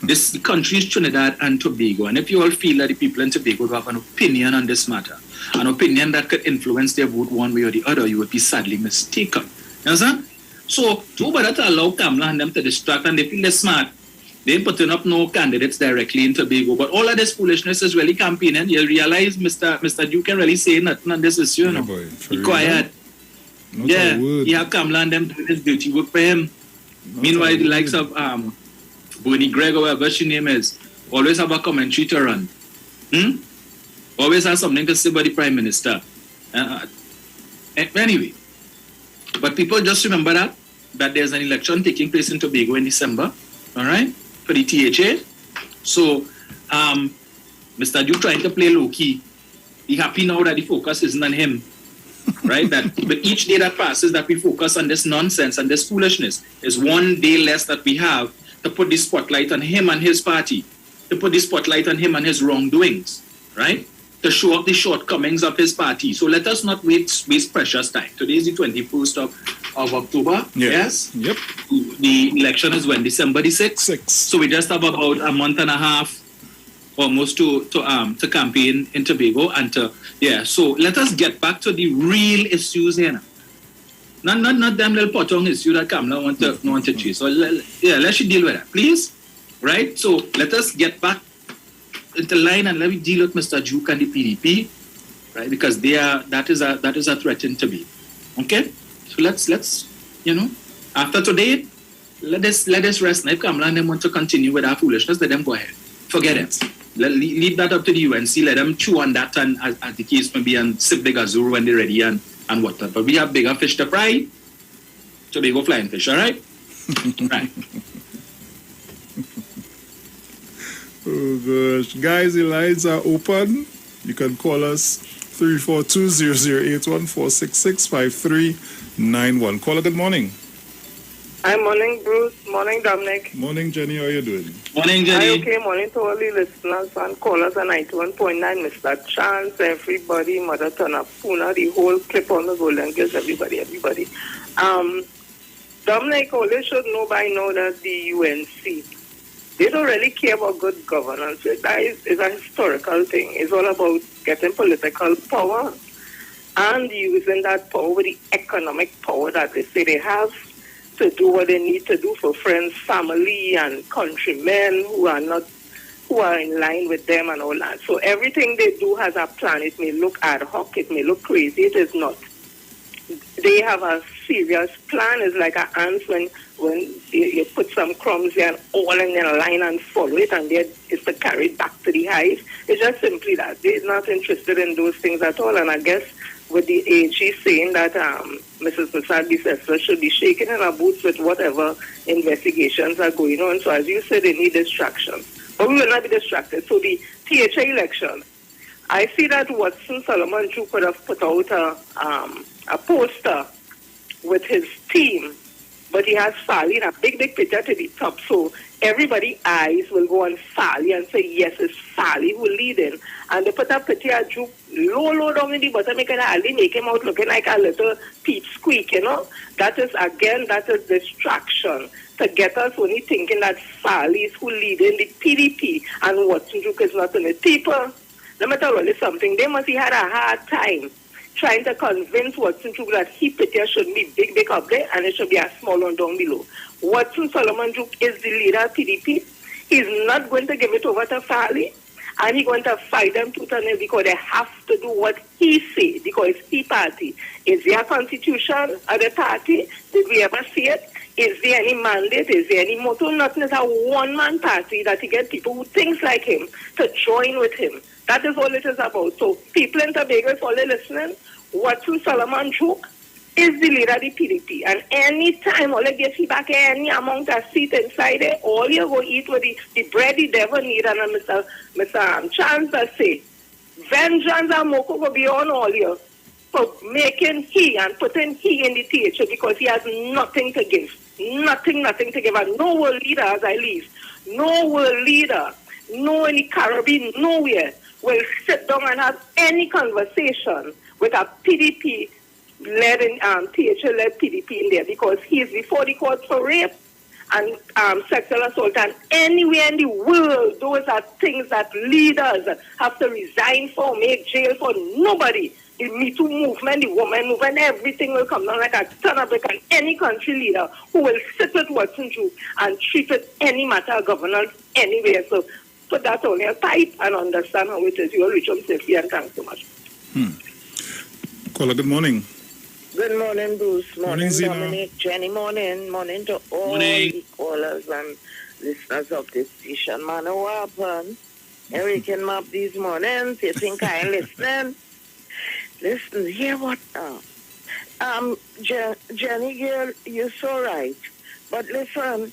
This country is Trinidad and Tobago. And if you all feel that the people in Tobago have an opinion on this matter, an opinion that could influence their vote one way or the other, you would be sadly mistaken. You understand? So, to allow Kamla and them to distract and they feel they're smart, they ain't putting up no candidates directly in Tobago. But all of this foolishness is really campaigning. You'll realize Mr. Duke can really say nothing on this issue, you know. Boy, be quiet. Yeah, you have Kamla and them doing this dirty work for him. Meanwhile, the likes of Bonnie Gregg or whatever she name is, always have a commentary to run. Always have something to say about the Prime Minister. Anyway, but people just remember that there's an election taking place in Tobago in December, all right, for the THA. So, Mr. Duke trying to play low-key. He's happy now that the focus isn't on him, right? But each day that passes that we focus on this nonsense and this foolishness is one day less that we have to put the spotlight on him and his party, to put the spotlight on him and his wrongdoings, right? To show up the shortcomings of his party. So let us not waste precious time. Today is the 21st of October. Yeah. Yes? Yep. The election is when? December the 6th? So we just have about a month and a half almost to campaign in Tobago. So let us get back to the real issues here now. Not them little potong issue that Kamla want to chase. So let's deal with that, please. Right? So let us get back into line and let me deal with Mr. Duke and the PDP, right? Because that is a threat in Tobago. Okay? So let's You know, after today, let us rest. If Kamala and them want to continue with our foolishness, let them go ahead. Forget it. Leave that up to the UNC. Let them chew on that and as the case may be and sip the gazoo when they're ready and whatnot. But we have bigger fish to fry. So they go flying fish, all right? Right. Oh gosh. Guys, the lines are open. You can call us 342-008-1466-5391. Caller, good morning. Hi, morning, Bruce. Morning, Dominic. Morning, Jenny. How are you doing? Morning, Jenny. Hi, okay. Morning to all the listeners and callers on 91.9. Mr. Chance, everybody, Mother Tana, Puna, the whole clip on the Golden Girls, everybody. Dominic, all they should know by now that the UNC, they don't really care about good governance. That is a historical thing. It's all about getting political power and using that power with the economic power that they say they have to do what they need to do for friends, family, and countrymen who are in line with them and all that. So everything they do has a plan. It may look ad hoc, it may look crazy, it is not. They have a serious plan. It's like an ant when you put some crumbs there and all in a line and follow it, and it's to carry it back to the hive. It's just simply that. They're not interested in those things at all, and I guess with the AG saying that Mrs. Masadi's sister should be shaking in her boots with whatever investigations are going on. So as you said, they need distractions. But we will not be distracted. So the THA election, I see that Watson Solomon Drew could have put out a poster with his team, but he has Fali in a big picture to the top. So everybody's eyes will go on Fali and say, yes, it's Fali who leading. And they put a picture Drew low down in the bottom, make him out looking like a little peep squeak, you know. That is distraction to get us only thinking that Fali is who leading the PDP and Watson Drew is not in the people. Let me tell you something. They must have had a hard time trying to convince Watson Drew that he picture should be big up there and it should be a small one down below. Watson Solomon Drew is the leader of PDP. He's not going to give it over to Fali, and he's going to fight them tooth and nail because they have to do what he say because it's his party. Is there a constitution of the party? Did we ever see it? Is there any mandate? Is there any motto? Nothing. It's a one-man party that he get people who think like him to join with him. That is all it is about. So people in Tobago, if all they're listening, Watson Solomon Drew is the leader of the PDP. And any time all they get back any amount of seat inside there, all you go eat with the bread the devil need. And Mr. Chancellor say, vengeance and Moko go beyond all you for making he and putting he in the THA because he has nothing to give. Nothing to give. And no world leader as I leave. No world leader. No in the Caribbean, nowhere will sit down and have any conversation with a PDP-led THA-led PDP in there because he is before the court for rape and sexual assault. And anywhere in the world, those are things that leaders have to resign for, make jail for. Nobody. The Me Too movement, the woman movement, everything will come down like a ton of brick. And any country leader who will sit with Watson Drew and treat it any matter of governance anywhere. So put that on your pipe and understand how it is. You will reach home safely, and thanks so much. Caller, good morning. Good morning, Bruce. Morning, Zina. Dominic, Jenny. Morning to all the callers and listeners of this station. Man, what happened? Hurricane map these mornings. You think I ain't listening? Listen, hear what now? Jenny girl, you're so right. But listen,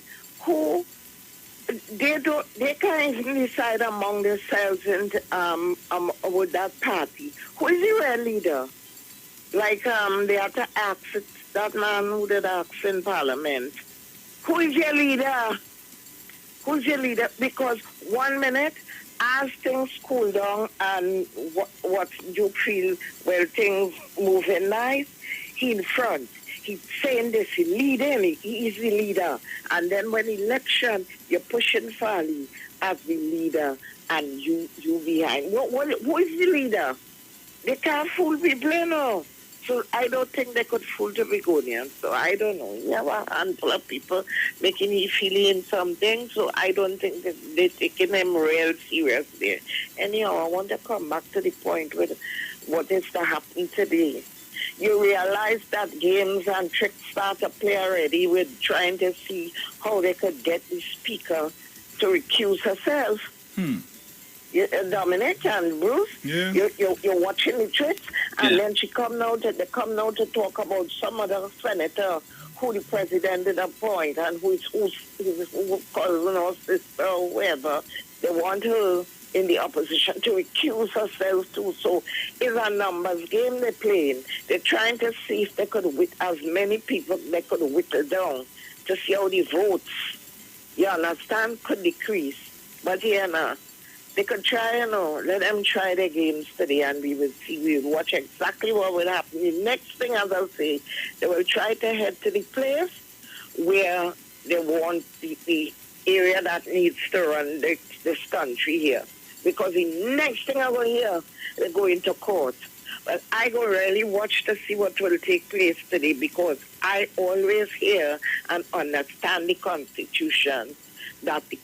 they can't even decide among themselves and with that party. Who is the real leader? Like they have to ask that man who did ask in Parliament. Who is your leader? Who's your leader? Because 1 minute, as things cool down and what you feel, well, things moving nice, he in front. He's saying this, he's leading, he is the leader. And then when election, you're pushing Fali as the leader and you behind. Who is the leader? They can't fool people, you know. So I don't think they could fool the Begonians. So I don't know. You have a handful of people making you feel in something. So I don't think that they're taking them real serious there. Anyhow, I want to come back to the point with what is to happen today. you realize that games and tricks start to play already with trying to see how they could get the speaker to recuse herself. Dominic and Bruce, you're watching the tricks, and then they come now to talk about some other senator who the president did appoint and who's cousin or sister or whoever. They want her in the opposition to recuse herself too. So it's a numbers game they're playing. They're trying to see if they could as many people they could whittle down to see how the votes, you understand, could decrease. But now, they could try, let them try their games today, and we will see, we will watch exactly what will happen. The next thing, as I'll say, they will try to head to the place where they want the area that needs to run this country here. Because the next thing I will hear, they go into court. But I go really watch to see what will take place today, because I always hear and understand the Constitution that the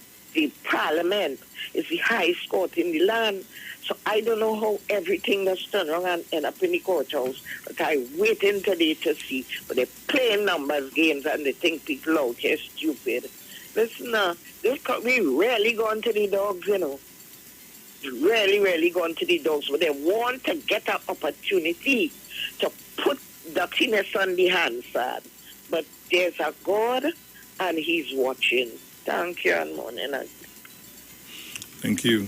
Parliament is the highest court in the land. So I don't know how everything that's turned around and end up in the courthouse. But I waiting today to see. But they're playing numbers games and they think people out here stupid. Listen, we really gone to the dogs, Really gone to the dogs. But they want to get an opportunity to put dirtiness on the handstand. But there's a God and He's watching. Thank you and morning. Thank you.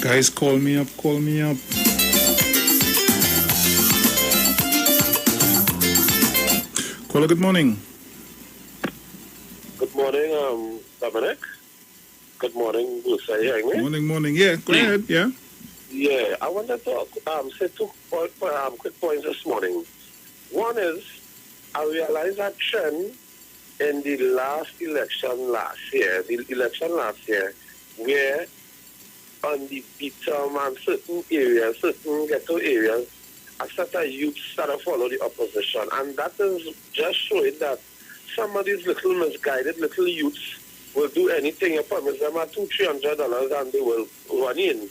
Guys, call me up. Caller, good morning. Good morning, Dominic. Good morning, Bruce. Are you hearing me? Morning. Yeah, go ahead. Yeah. Yeah, I wanted to say two quick points this morning. One is, I realized that trend in the election last year, where on the bottom and certain areas, certain ghetto areas, a set of youth started to follow the opposition. And that is just showing that some of these little misguided little youths will do anything. You promise them $200-$300 and they will run in.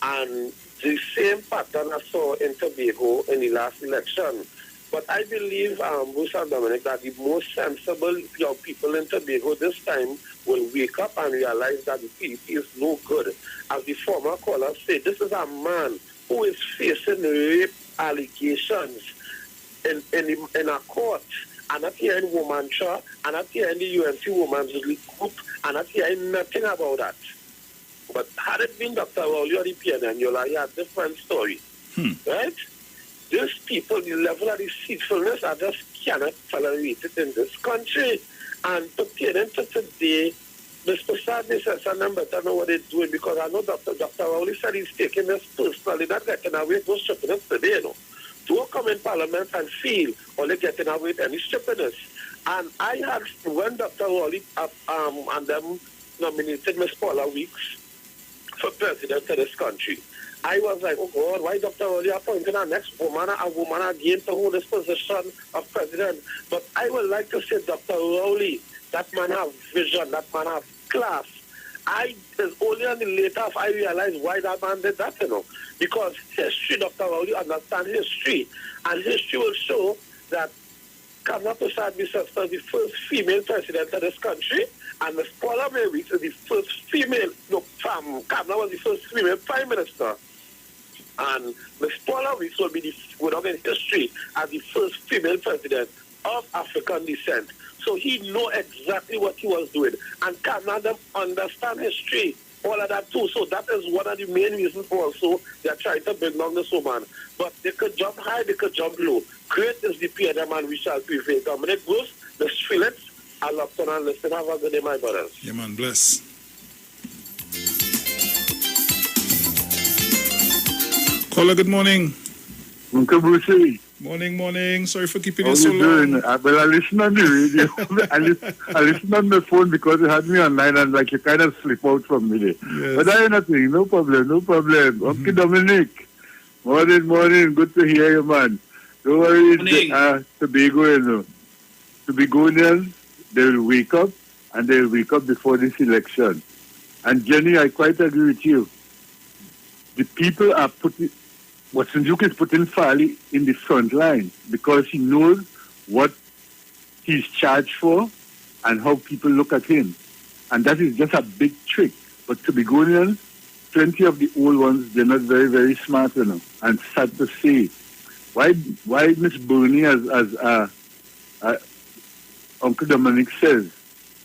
And the same pattern I saw in Tobago in the last election. But I believe, Bruce and Dominic, that the most sensible young people in Tobago this time will wake up and realize that the PDP is no good. As the former caller said, this is a man who is facing rape allegations in a court. And not hearing woman trial, and not hearing the UNC Women's League Group, and not hearing nothing about that. But had it been Dr. Rowley or the PNN, you'll have a different story. Right? These people, the level of deceitfulness, I just cannot tolerate it in this country. And pertaining to today, Mr. Sadness and them better know what they're doing, because I know Dr. Rowley said he's taking this personally, not getting away with stupidness today, Don't come in Parliament and feel only getting away with any stupidness. And I had, when Dr. Rowley and them nominated Ms. Paula Weeks for president of this country, I was like, oh God, why Dr. Rowley appointing our next woman again to hold this position of president? But I would like to say, Dr. Rowley, that man have vision, that man have class. It's only on the later I realized why that man did that, because history, Dr. Rowley understands history, and history will show that Kamala Prasad Biswas is the first female president of this country, and Ms. Paula Weeks is the first female, Kamala was the first female prime minister. And Ms. Paula Weeks will be would have in history as the first female president of African descent. So he know exactly what he was doing. And Canada understand history, all of that too. So that is one of the main reasons also they are trying to bring down this woman. But they could jump high, they could jump low. Great is the PNM and we shall prevail. Dominic Bruce, Ms. Felix, I love to and listen. Have a good day, my brothers. Yeah, man, bless. Caller, good morning. Uncle Brucey. Morning. Sorry for keeping you so long. Well, I listen on the radio. I listen on the phone because you had me online and like you kind of slip out from me there. Yes. But I ain't nothing. No problem. Okay, Dominic. Morning. Good to hear you, man. Don't worry. Tobagoans, they'll wake up and they'll wake up before this election. And Jenny, I quite agree with you. the people are putting, Watson Duke is putting Farley in the front line because he knows what he's charged for and how people look at him. And that is just a big trick. But Tobagonians, plenty of the old ones, they're not very, very smart, and sad to say. Why Miss Bernie, as Uncle Dominic says,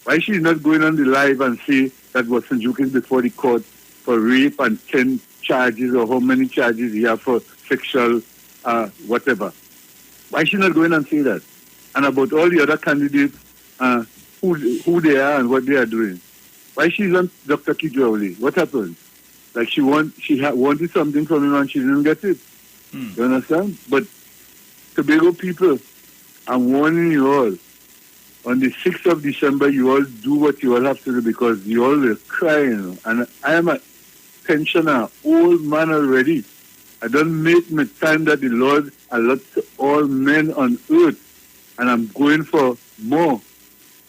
why she's not going on the live and say that Watson Duke is before the court for rape and 10 charges or how many charges he have for sexual whatever. Why she not going and say that? And about all the other candidates, who they are and what they are doing. Why she's on Dr. Kijawli? What happened? Like she wanted something from him and she didn't get it. You understand? But Tobago people, I'm warning you all. On the 6th of December, you all do what you all have to do because you all will cry, And I am a pensioner, old man already. I don't make my time that the Lord allots to all men on earth. And I'm going for more.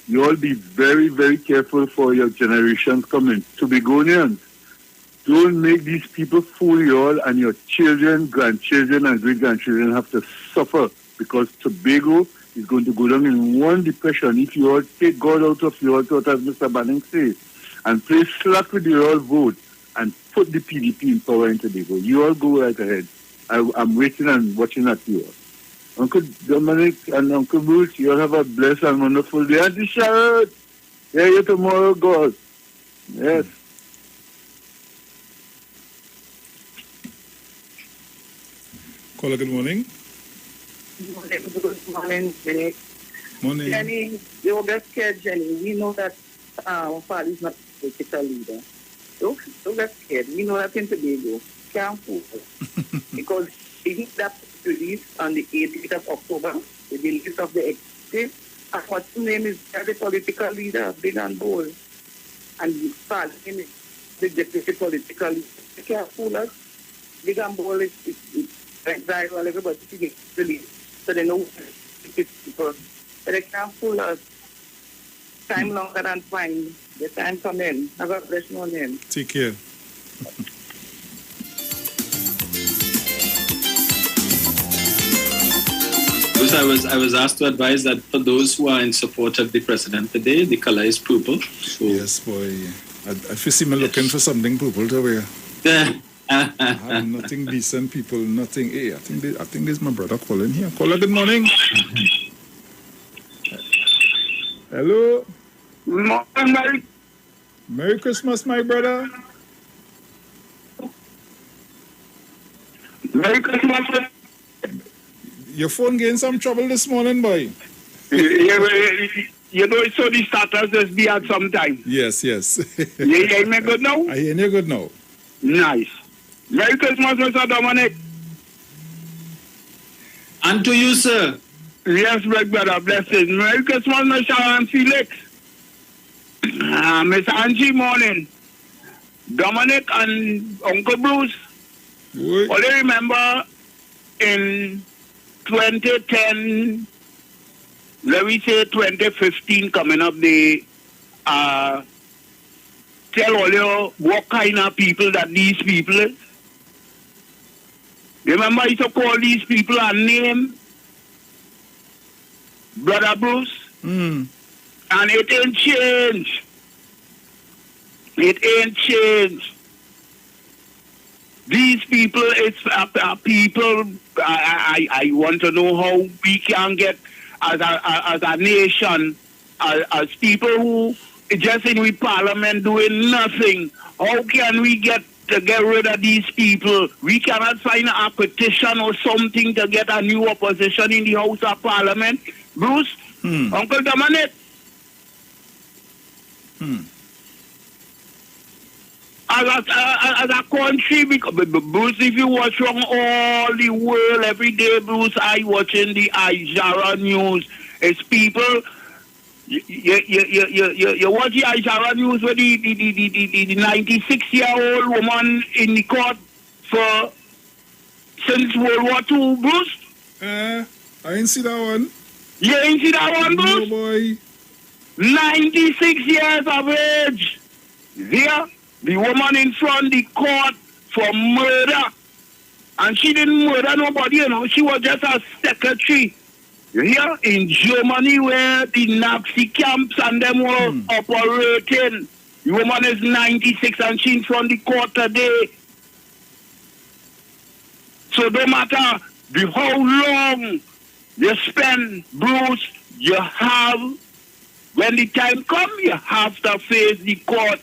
You all be very, very careful for your generations coming. Tobagonians, don't make these people fool you all and your children, grandchildren, and great-grandchildren have to suffer because Tobago is going to go down in one depression if you all take God out of your thought, as Mr. Banning says, and play slack with your all vote and put the PDP in power in Tobago. You all go right ahead. I'm waiting and watching at you all. Uncle Dominic and Uncle Bruce, you all have a blessed and wonderful day. Auntie Sharon, hear you tomorrow, God. Yes. Caller, good morning. Good morning, Jenny. Morning. Jenny, you get scared, Jenny. We know that Father is not a political leader. Don't get scared. We know that in Tobago. Can't fool us. Because he that released on the 18th of October, with the list of the executive, and what's his name is the political leader, big and bold. And Father is the deputy political leader. You can't fool us. Big and bold is exiled while everybody gets released. So they know people. But they can't fool us. Time longer than fine. The time come in. Have a blessed morning. Take care. Because I was asked to advise that for those who are in support of the president today, the color is purple. So. Yes, boy. I feel see me looking for something purple to wear. I have nothing decent, people. Nothing. Hey, I think this is my brother calling here. Caller, good morning. Hello. Morning. Merry Christmas, my brother. Merry Christmas. Your phone getting some trouble this morning, boy. You know, so the starters just be at some time. Yes. You hear me good now? I hear you good now. Nice. Merry Christmas, Mr. Dominic. And to you, sir. Yes, my brother, blessings. Merry Christmas, Mr. Sharon, Felix. Miss Angie, morning. Dominic and Uncle Bruce. Only remember in 2010, let me say 2015 coming up, they tell all you what kind of people that these people is. Remember, I used to call these people a name, Brother Bruce, and it ain't changed. It ain't changed. These people, it's people. I want to know how we can get as a nation, as people who just in with Parliament doing nothing. How can we get rid of these people? We cannot sign a petition or something to get a new opposition in the House of Parliament. Bruce, Uncle Dominic. As a country, because Bruce, if you watch from all the world every day, Bruce, I watching the IWER news. It's people. You watch the IWER news with the 96-year-old woman in the court for since World War II, Bruce. I ain't see that one. You ain't see that one, Bruce? No, boy. 96 years of age. There. The woman in front of the court for murder. And she didn't murder nobody, you know. She was just a secretary. You hear? In Germany, where the Nazi camps and them were operating. The woman is 96 and she's from the court today. So no matter how long you spend, Bruce, you have, when the time comes, you have to face the court.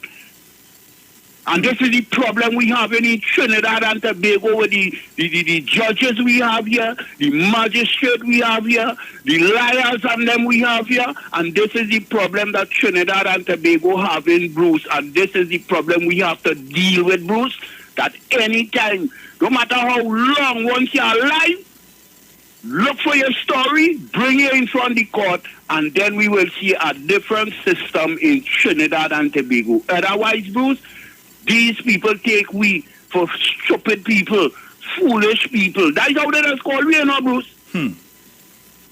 And this is the problem we have in Trinidad and Tobago with the judges we have here, the magistrate we have here, the liars and them we have here. And this is the problem that Trinidad and Tobago have in, Bruce. And this is the problem we have to deal with, Bruce, that any time, no matter how long, once you're alive, look for your story, bring it in front of the court, and then we will see a different system in Trinidad and Tobago. Otherwise, Bruce, these people take we for stupid people, foolish people. That's how they just call we, you know, Bruce. Bruce,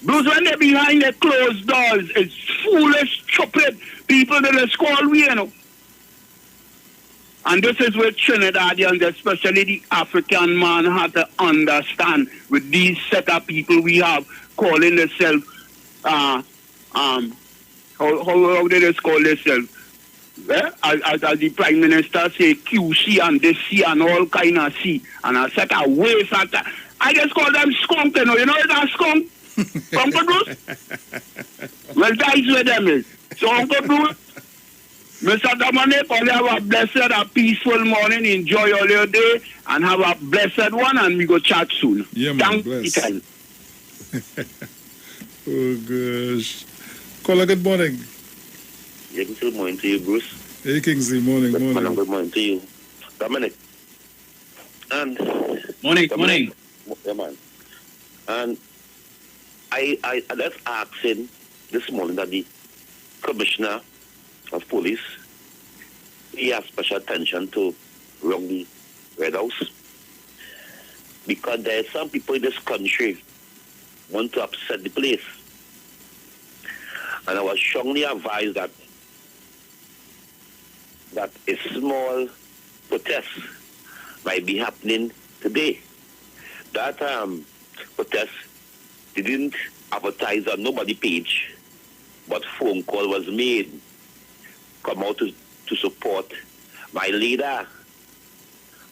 when they're behind the closed doors, it's foolish, stupid people that just call we, you know. And this is where Trinidadians, especially the African man, have to understand with these set of people we have calling themselves, how they just call themselves? As the Prime Minister say, QC and this C and all kind of C. And I said, I waste of time. I just call them skunk, you know. You know that skunk? Uncle Bruce? Well, that's where them is. So, Uncle Bruce, Mr. Dominic, only have a blessed, a peaceful morning. Enjoy all your day and have a blessed one, and we go chat soon. Yeah, man, bless. Oh, gosh. Caller, good morning. Yeah, good morning to you, Bruce. Hey, Kingsley, morning. Good morning to you. Dominic. And morning. Yeah, man. And I just asking this morning that the Commissioner of Police, he has special attention to run the Red House. Because there are some people in this country want to upset the place. And I was strongly advised that a small protest might be happening today. That protest didn't advertise on nobody's page, but phone call was made. Come out to support my leader.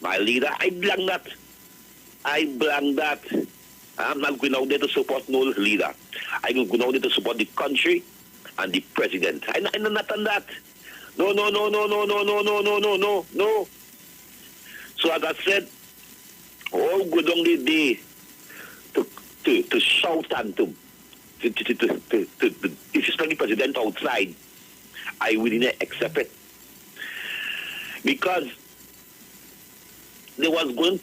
I blank that. I'm not going out there to support no leader. I'm going out there to support the country and the president. I'm not on that. No. So as I said, all go down the day to shout and to disrespect the president outside. I wouldn't accept it. Because they was going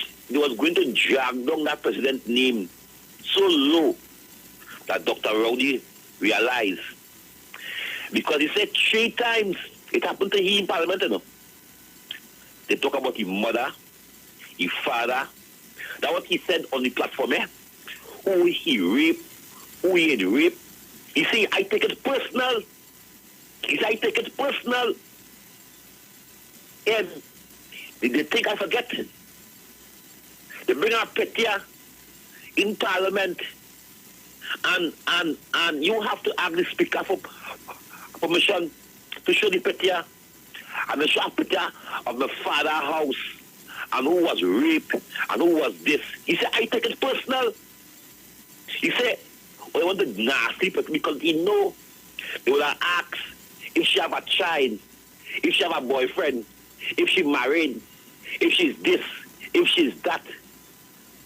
to drag down that president's name so low that Dr. Rowdy realized. Because he said 3 times it happened to him in Parliament, you know. They talk about his mother, his father. That's what he said on the platform, eh? Who he raped, who he had raped. He said, I take it personal. And they think I forget. They bring up Petia in Parliament, and you have to ask the Speaker for permission to show the Petia, and the show a Petia of my father's house, and who was raped, and who was this. He said, I take it personal. He said, I want the nasty, because he know they will ask if she have a child, if she have a boyfriend, if she married, if she's this, if she's that.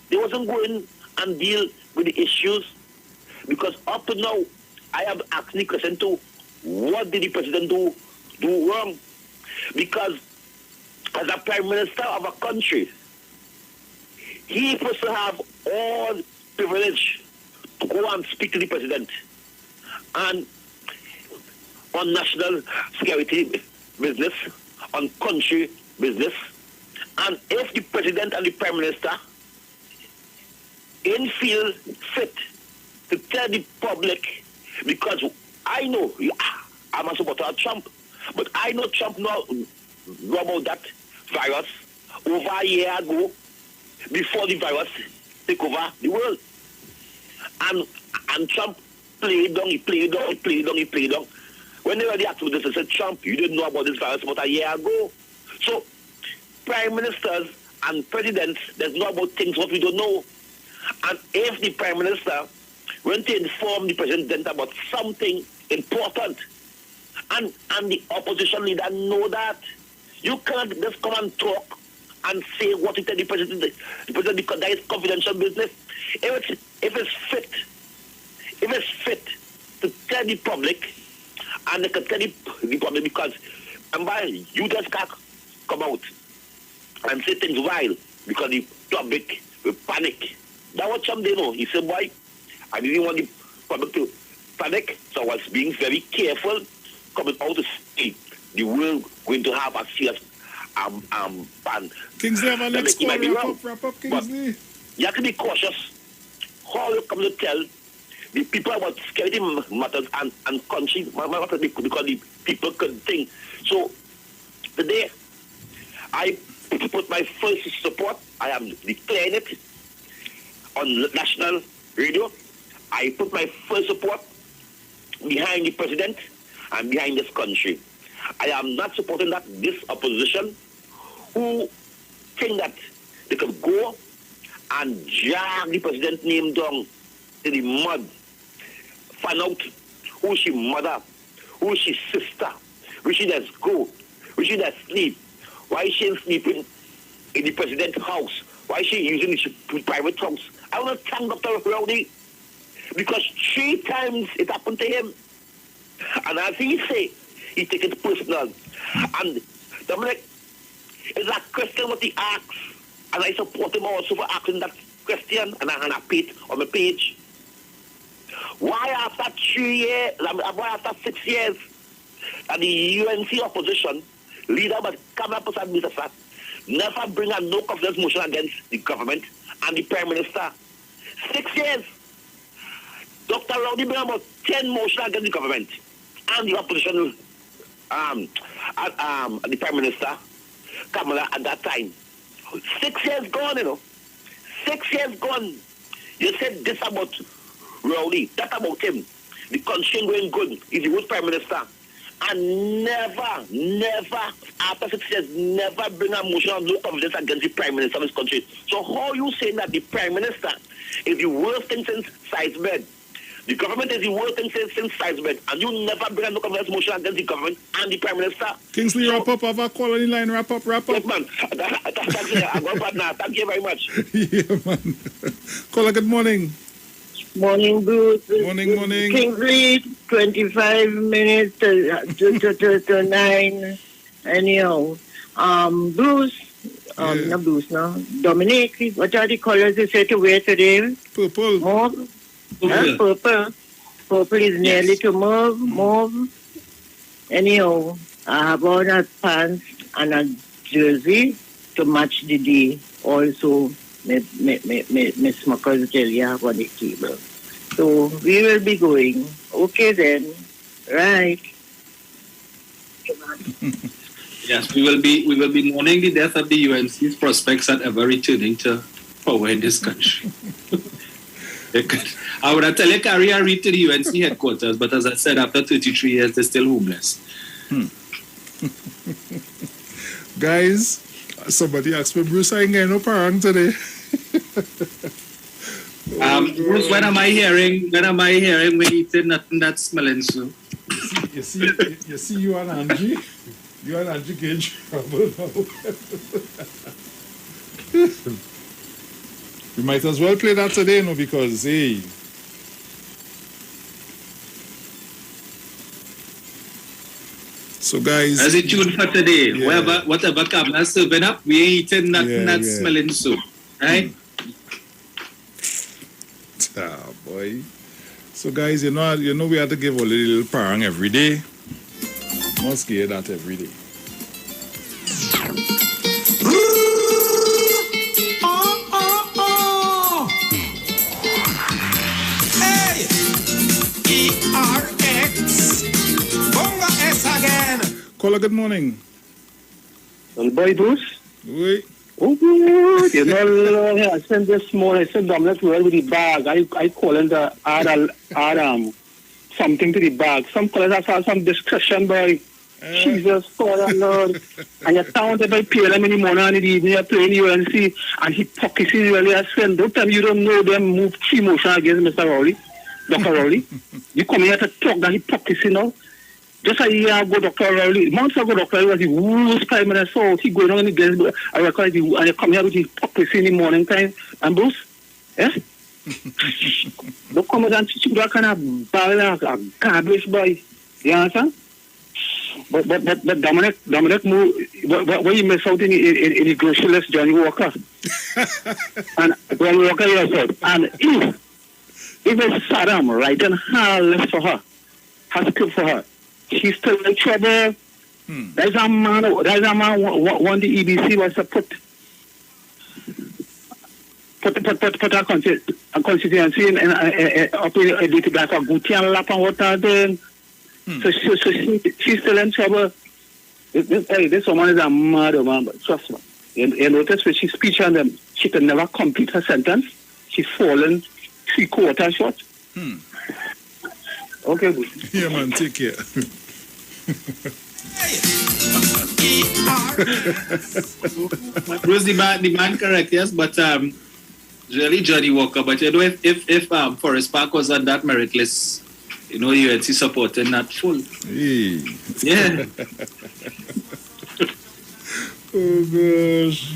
They wasn't going and deal with the issues, because up to now, I have asked the question too, what did the president do wrong? Because as a prime minister of a country, he supposed to have all privilege to go and speak to the president. And on national security business, on country business, and if the president and the prime minister ain't feel fit to tell the public, because I know, I'm a supporter of Trump, but I know Trump know about that virus, over a year ago, before the virus took over the world. And Trump played down. When they were the activists, they said, Trump, you didn't know about this virus about a year ago. So, prime ministers and presidents, there's know about things what we don't know. And if the prime minister went to inform the president about something important, and the opposition leader know that, you can't just come and talk and say what you tell the president. The president, because that is confidential business. If it's fit to tell the public, and they can tell the public, because remember, you just can't come out and say things wild because the public will panic. That's what Trump did. He said, boy, I didn't want the public to panic, so I was being very careful coming out to see the world going to have a serious ban. Kingsley, have a next call. Wrap up, Kingsley. You have to be cautious how you come to tell the people about security matters and country matters, because the people could think. So today, I put my first support. I am declaring it on national radio. I put my first support behind the president and behind this country. I am not supporting that this opposition who think that they could go and drag the president's name down to the mud, find out who she mother, who she sister, where she does go, where she does sleep, why she ain't sleeping in the president's house, why she using the private house. I want to thank Dr. Rowdy because 3 times it happened to him. And as he say, he take it personal. And Dominic, it's a question what he asks, and I support him also for asking that question, and I put it on my page. Why after 3 years, why after 6 years, that the UNC opposition leader but come up with that never bring a no confidence motion against the government and the prime minister? 6 years. Dr. Rowdy bring about 10 motions against the government and the opposition, the prime minister, Kamala at that time. 6 years gone, 6 years gone. You said this about Rowdy, that about him. The country going good. He's the good prime minister. And never, after 6 years, never bring a motion of no confidence against the prime minister of this country. So how you saying that the prime minister is the worst thing since sliced bread? The government is the worst thing since sliced bread, and you never bring a no confidence motion against the government and the prime minister. Kingsley, wrap up. Have a call on the line. Wrap up. Yes, man. Thank you. I'm going back now. Thank you very much. Yeah, man. Caller, good morning. Morning, Bruce. Morning. Kingsley, 25 minutes to 9. Anyhow, Bruce, not Bruce, no. Dominic, what are the colors you say to wear today? Purple. Mauve? Purple. Purple is nearly to mauve. Anyhow, I have on a pants and a jersey to match the day. Also, my smokers tell you have on the table. So we will be going. Okay then. Right. Yes, we will be mourning the death of the UNC's prospects at ever returning to power in this country. I would have tell you carry a read to the UNC headquarters, but as I said, after 33 years, they're still homeless. Guys, somebody asked me, Bruce, I ain't getting no parang today. Bruce, when am I hearing when he said nothing that's smelling so? You see you and Angie? You and Angie get in trouble now. We might as well play that today, because, hey. So, guys. As it tuned for today, whatever Kamala serving up, we ain't eating nothing that's smelling so. Right? Boy. So, guys, you know we have to give a little parang every day. Must get that every day. Hey! ERX! Bonga S again! Caller, good morning. Well, boy, Bruce? Oui. Oh, good. You know, I sent this morning, I sent Dominic well with the bag. I call him the add something to the bag. Some colors I saw some discussion by Jesus, Father, Lord. And you're talented by PLM in the morning and in the evening, you're playing UNC, and he pockets it really as friend. Don't tell me you don't know them move free motion against Mr. Rowley, Dr. Rowley. You come here to talk that he pockets it now. Just a year ago, Dr. Rowley, months ago, Dr. Rowley was the worst Prime Minister. He going on against, I record you, and you come here with his pockets in the morning time, and Bruce, yes? Don't come and teach you that kind of garbage boy. You understand? But Dominic move. What you miss out in the grocery list, Johnny Walker. And Johnny Walker yourself. And if it's Saddam writing her list for her, her script for her, she's still in trouble. There's a man want the EBC was to put a constituency in up in the back of Gutian lap and what are doing. So she's still in trouble. This woman is a mad woman, but trust me. You notice when she speaks on them, she can never complete her sentence. She's fallen 3/4 short. Okay, good. Yeah, man, take care. Bruce, the man correct, yes, but really Johnny Walker. But you know, if Forest Park was on that merit list, you know, UNC supporting that full. Hey. Yeah. Oh gosh.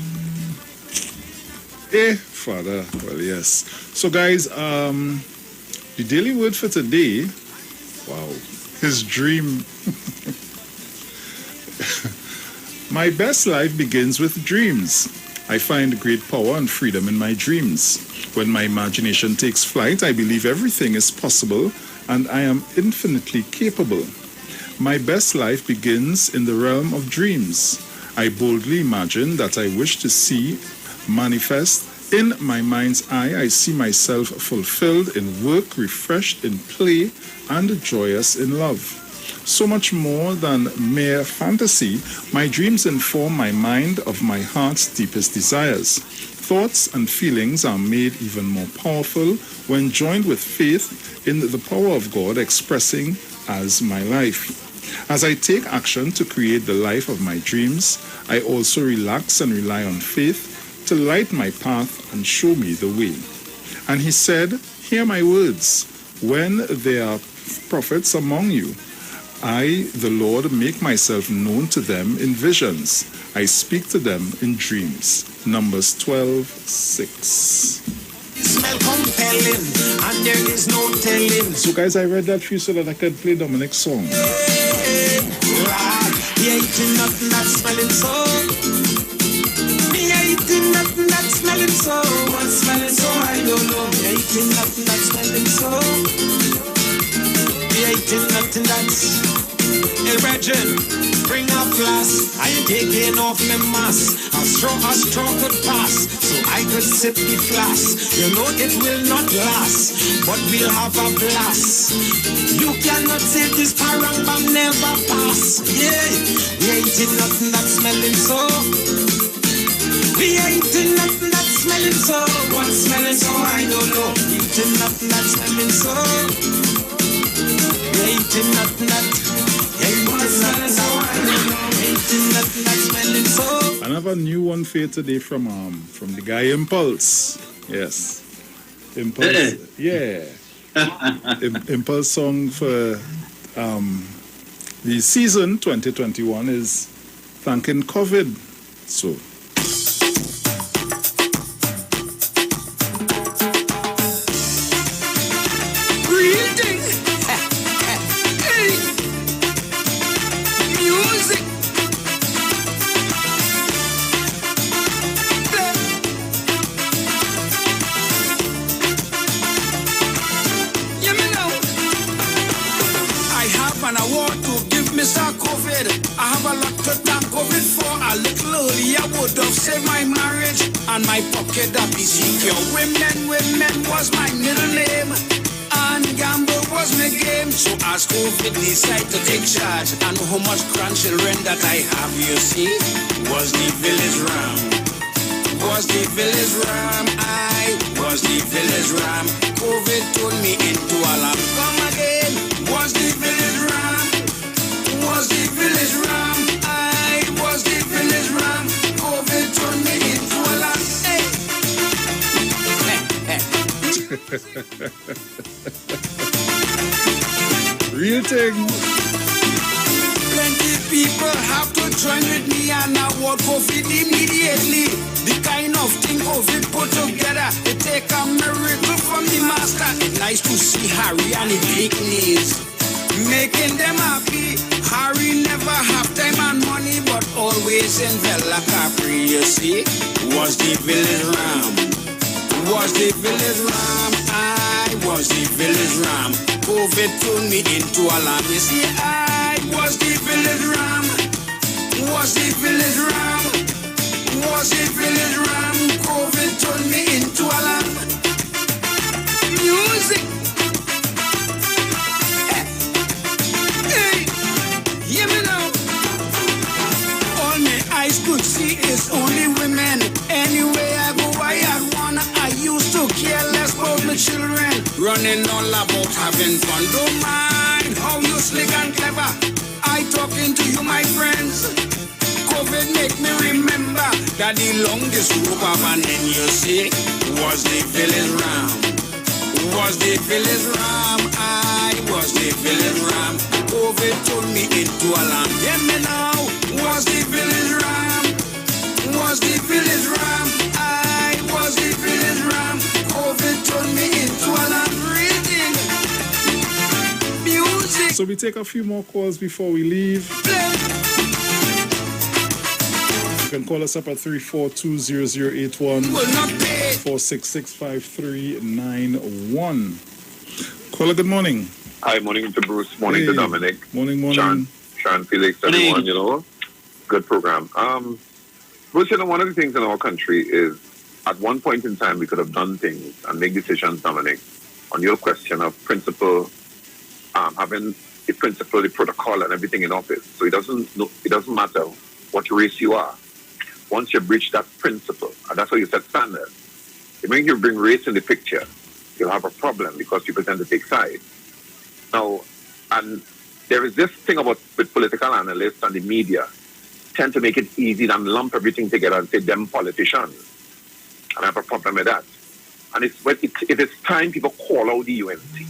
Father. Well, yes. So, guys, the daily word for today. Wow. His dream. My best life begins with dreams. I find great power and freedom in my dreams. When my imagination takes flight, I believe everything is possible and I am infinitely capable. My best life begins in the realm of dreams. I boldly imagine that I wish to see manifest in my mind's eye. I see myself fulfilled in work, refreshed in play, and joyous in love. So much more than mere fantasy, my dreams inform my mind of my heart's deepest desires. Thoughts and feelings are made even more powerful when joined with faith in the power of God expressing as my life. As I take action to create the life of my dreams, I also relax and rely on faith to light my path and show me the way. And he said, hear my words. When there are prophets among you, I, the Lord, make myself known to them in visions. I speak to them in dreams. Numbers 12:6. Smell compelling, and there is no telling. So, guys, I read that for you so that I could play Dominic's song. Me eating nothing that's smelling so. Me eating nothing that's smelling so. What's smelling so? I don't know. Me eating nothing that's smelling so. Me eating nothing that's. Hey, Regin, bring a flask. I ain't taking off my mask. A straw could pass, so I could sip the flask. You know it will not last, but we'll have a blast. You cannot say this parang never pass. Yeah, we ain't in nothing that's smelling so. We ain't in nothing that's smelling so. What's smelling so? I don't know. We ain't in nothing that's smelling so. We ain't in nothing that. I have a new one for you today from the guy Impulse. Yes, Impulse. Yeah, Impulse song for the season 2021 is thanking COVID. So. And my pocket that be secure. Women was my middle name. And gamble was my game. So as COVID decided to take charge, and how much grandchildren that I have, you see, was the village round. was the village ram. I was the village ram. COVID turned me into a lamb. Come again, was the village ram. Was the village ram. I was the village ram. COVID turned me into a lamb. Real thing. Plenty people have to join with me and I work COVID immediately. The kind of thing COVID put together, they take a miracle from the master. It's nice to see Harry and the big knees, making them happy. Harry never have time and money, but always in Villa Capri, you see. Was the village ram. Was the village ram. I was the village ram. COVID turned me into a lamb. You see, I was the village ram. Was the village ram. Was the village ram. COVID turned me into a lamb. Music. Hey, hear me now. All my eyes could see is only women. Anyway I go, I had one. I used to care less about my children. Running all about having fun. Don't mind how you slick and clever. I talking to you, my friends. COVID make me remember that the longest rope of an end, you see, was the village ram. Was the village ram. I was the village ram. COVID turned me into a lamb. Hear me now. Was the village ram. Was the village ram. I was the village ram. COVID turned me into a lamb. Reading music. So we take a few more calls before we leave. You can call us up at 342-0081, 466-5391. Caller, good morning. Hi, morning to Bruce, morning to Dominic. Morning. Sharon, Felix, everyone, you know. Good program. Bruce, you know, one of the things in our country is at one point in time we could have done things and make decisions, Dominic, on your question of principle, having the principle, the protocol and everything in office. So it doesn't matter what race you are. Once you breach that principle, and that's how you set standards, the minute you bring race in the picture, you'll have a problem because people tend to take sides. Now, and there is this thing about with political analysts and the media tend to make it easy and lump everything together and say them politicians. And I have a problem with that. And it is time people call out the UNC.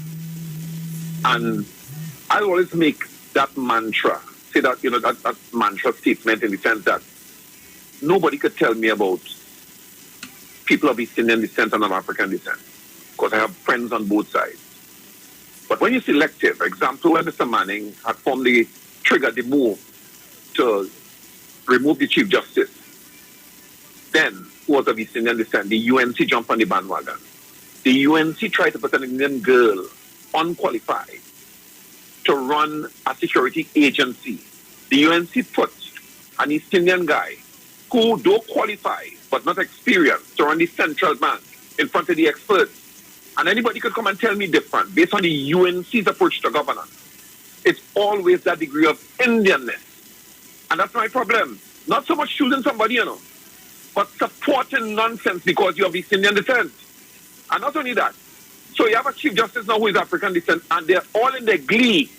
And I always make that mantra, say that, you know, that mantra statement in the sense that nobody could tell me about people of East Indian descent and of African descent, because I have friends on both sides. But when you're selective, for example, when Mr. Manning had formally triggered the move to remove the Chief Justice, then, who was of East Indian descent, the UNC jumped on the bandwagon. The UNC tried to put an Indian girl, unqualified, to run a security agency. The UNC put an East Indian guy who, though qualified but not experienced, to run the central bank in front of the experts. And anybody could come and tell me different based on the UNC's approach to governance. It's always that degree of Indianness. And that's my problem. Not so much choosing somebody, you know, but supporting nonsense because you have East Indian descent. And not only that, so you have a Chief Justice now who is African descent, and they're all in their glee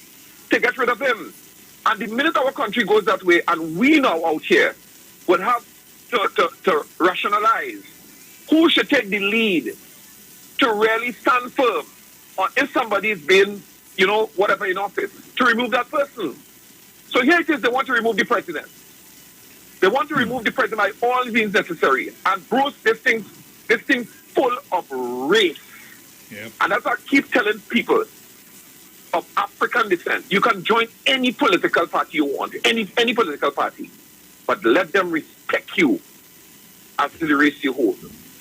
to get rid of him. And the minute our country goes that way, and we now out here would have to rationalize who should take the lead to really stand firm on if somebody is being, you know, whatever in office, to remove that person. So here it is, they want to remove the president. They want to remove the president by all means necessary. And Bruce, this thing's full of race. Yep. And that's what I keep telling people of African descent. You can join any political party you want, any political party. But let them respect you as to the race you hold.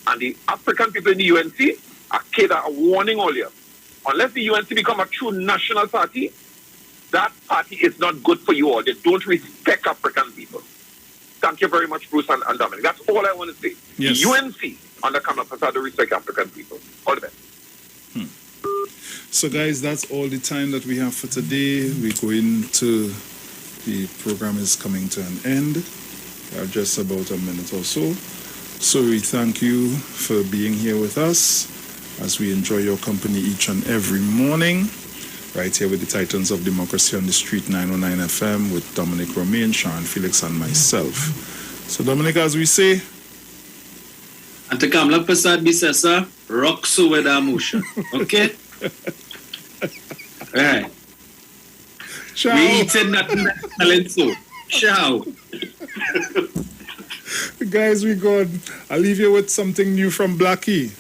And the African people in the UNC are warning all you. Unless the UNC become a true national party, that party is not good for you all. They don't respect African people. Thank you very much, Bruce and Dominic. That's all I want to say. Yes. The UNC under Kamala Prasad respect African people. All the best. So guys, that's all the time that we have for today. We go into the program is coming to an end. We have just about a minute or so. So we thank you for being here with us as we enjoy your company each and every morning, right here with the Titans of Democracy on the Street 909 FM with Dominic, Romain, Sharon, Felix, and myself. So Dominic, as we say, and to come up beside Bisesa, rock so with our motion. Okay? Alright. Ciao. We eating nothing talent so. Ciao. Guys, we go. I'll leave you with something new from Blackie.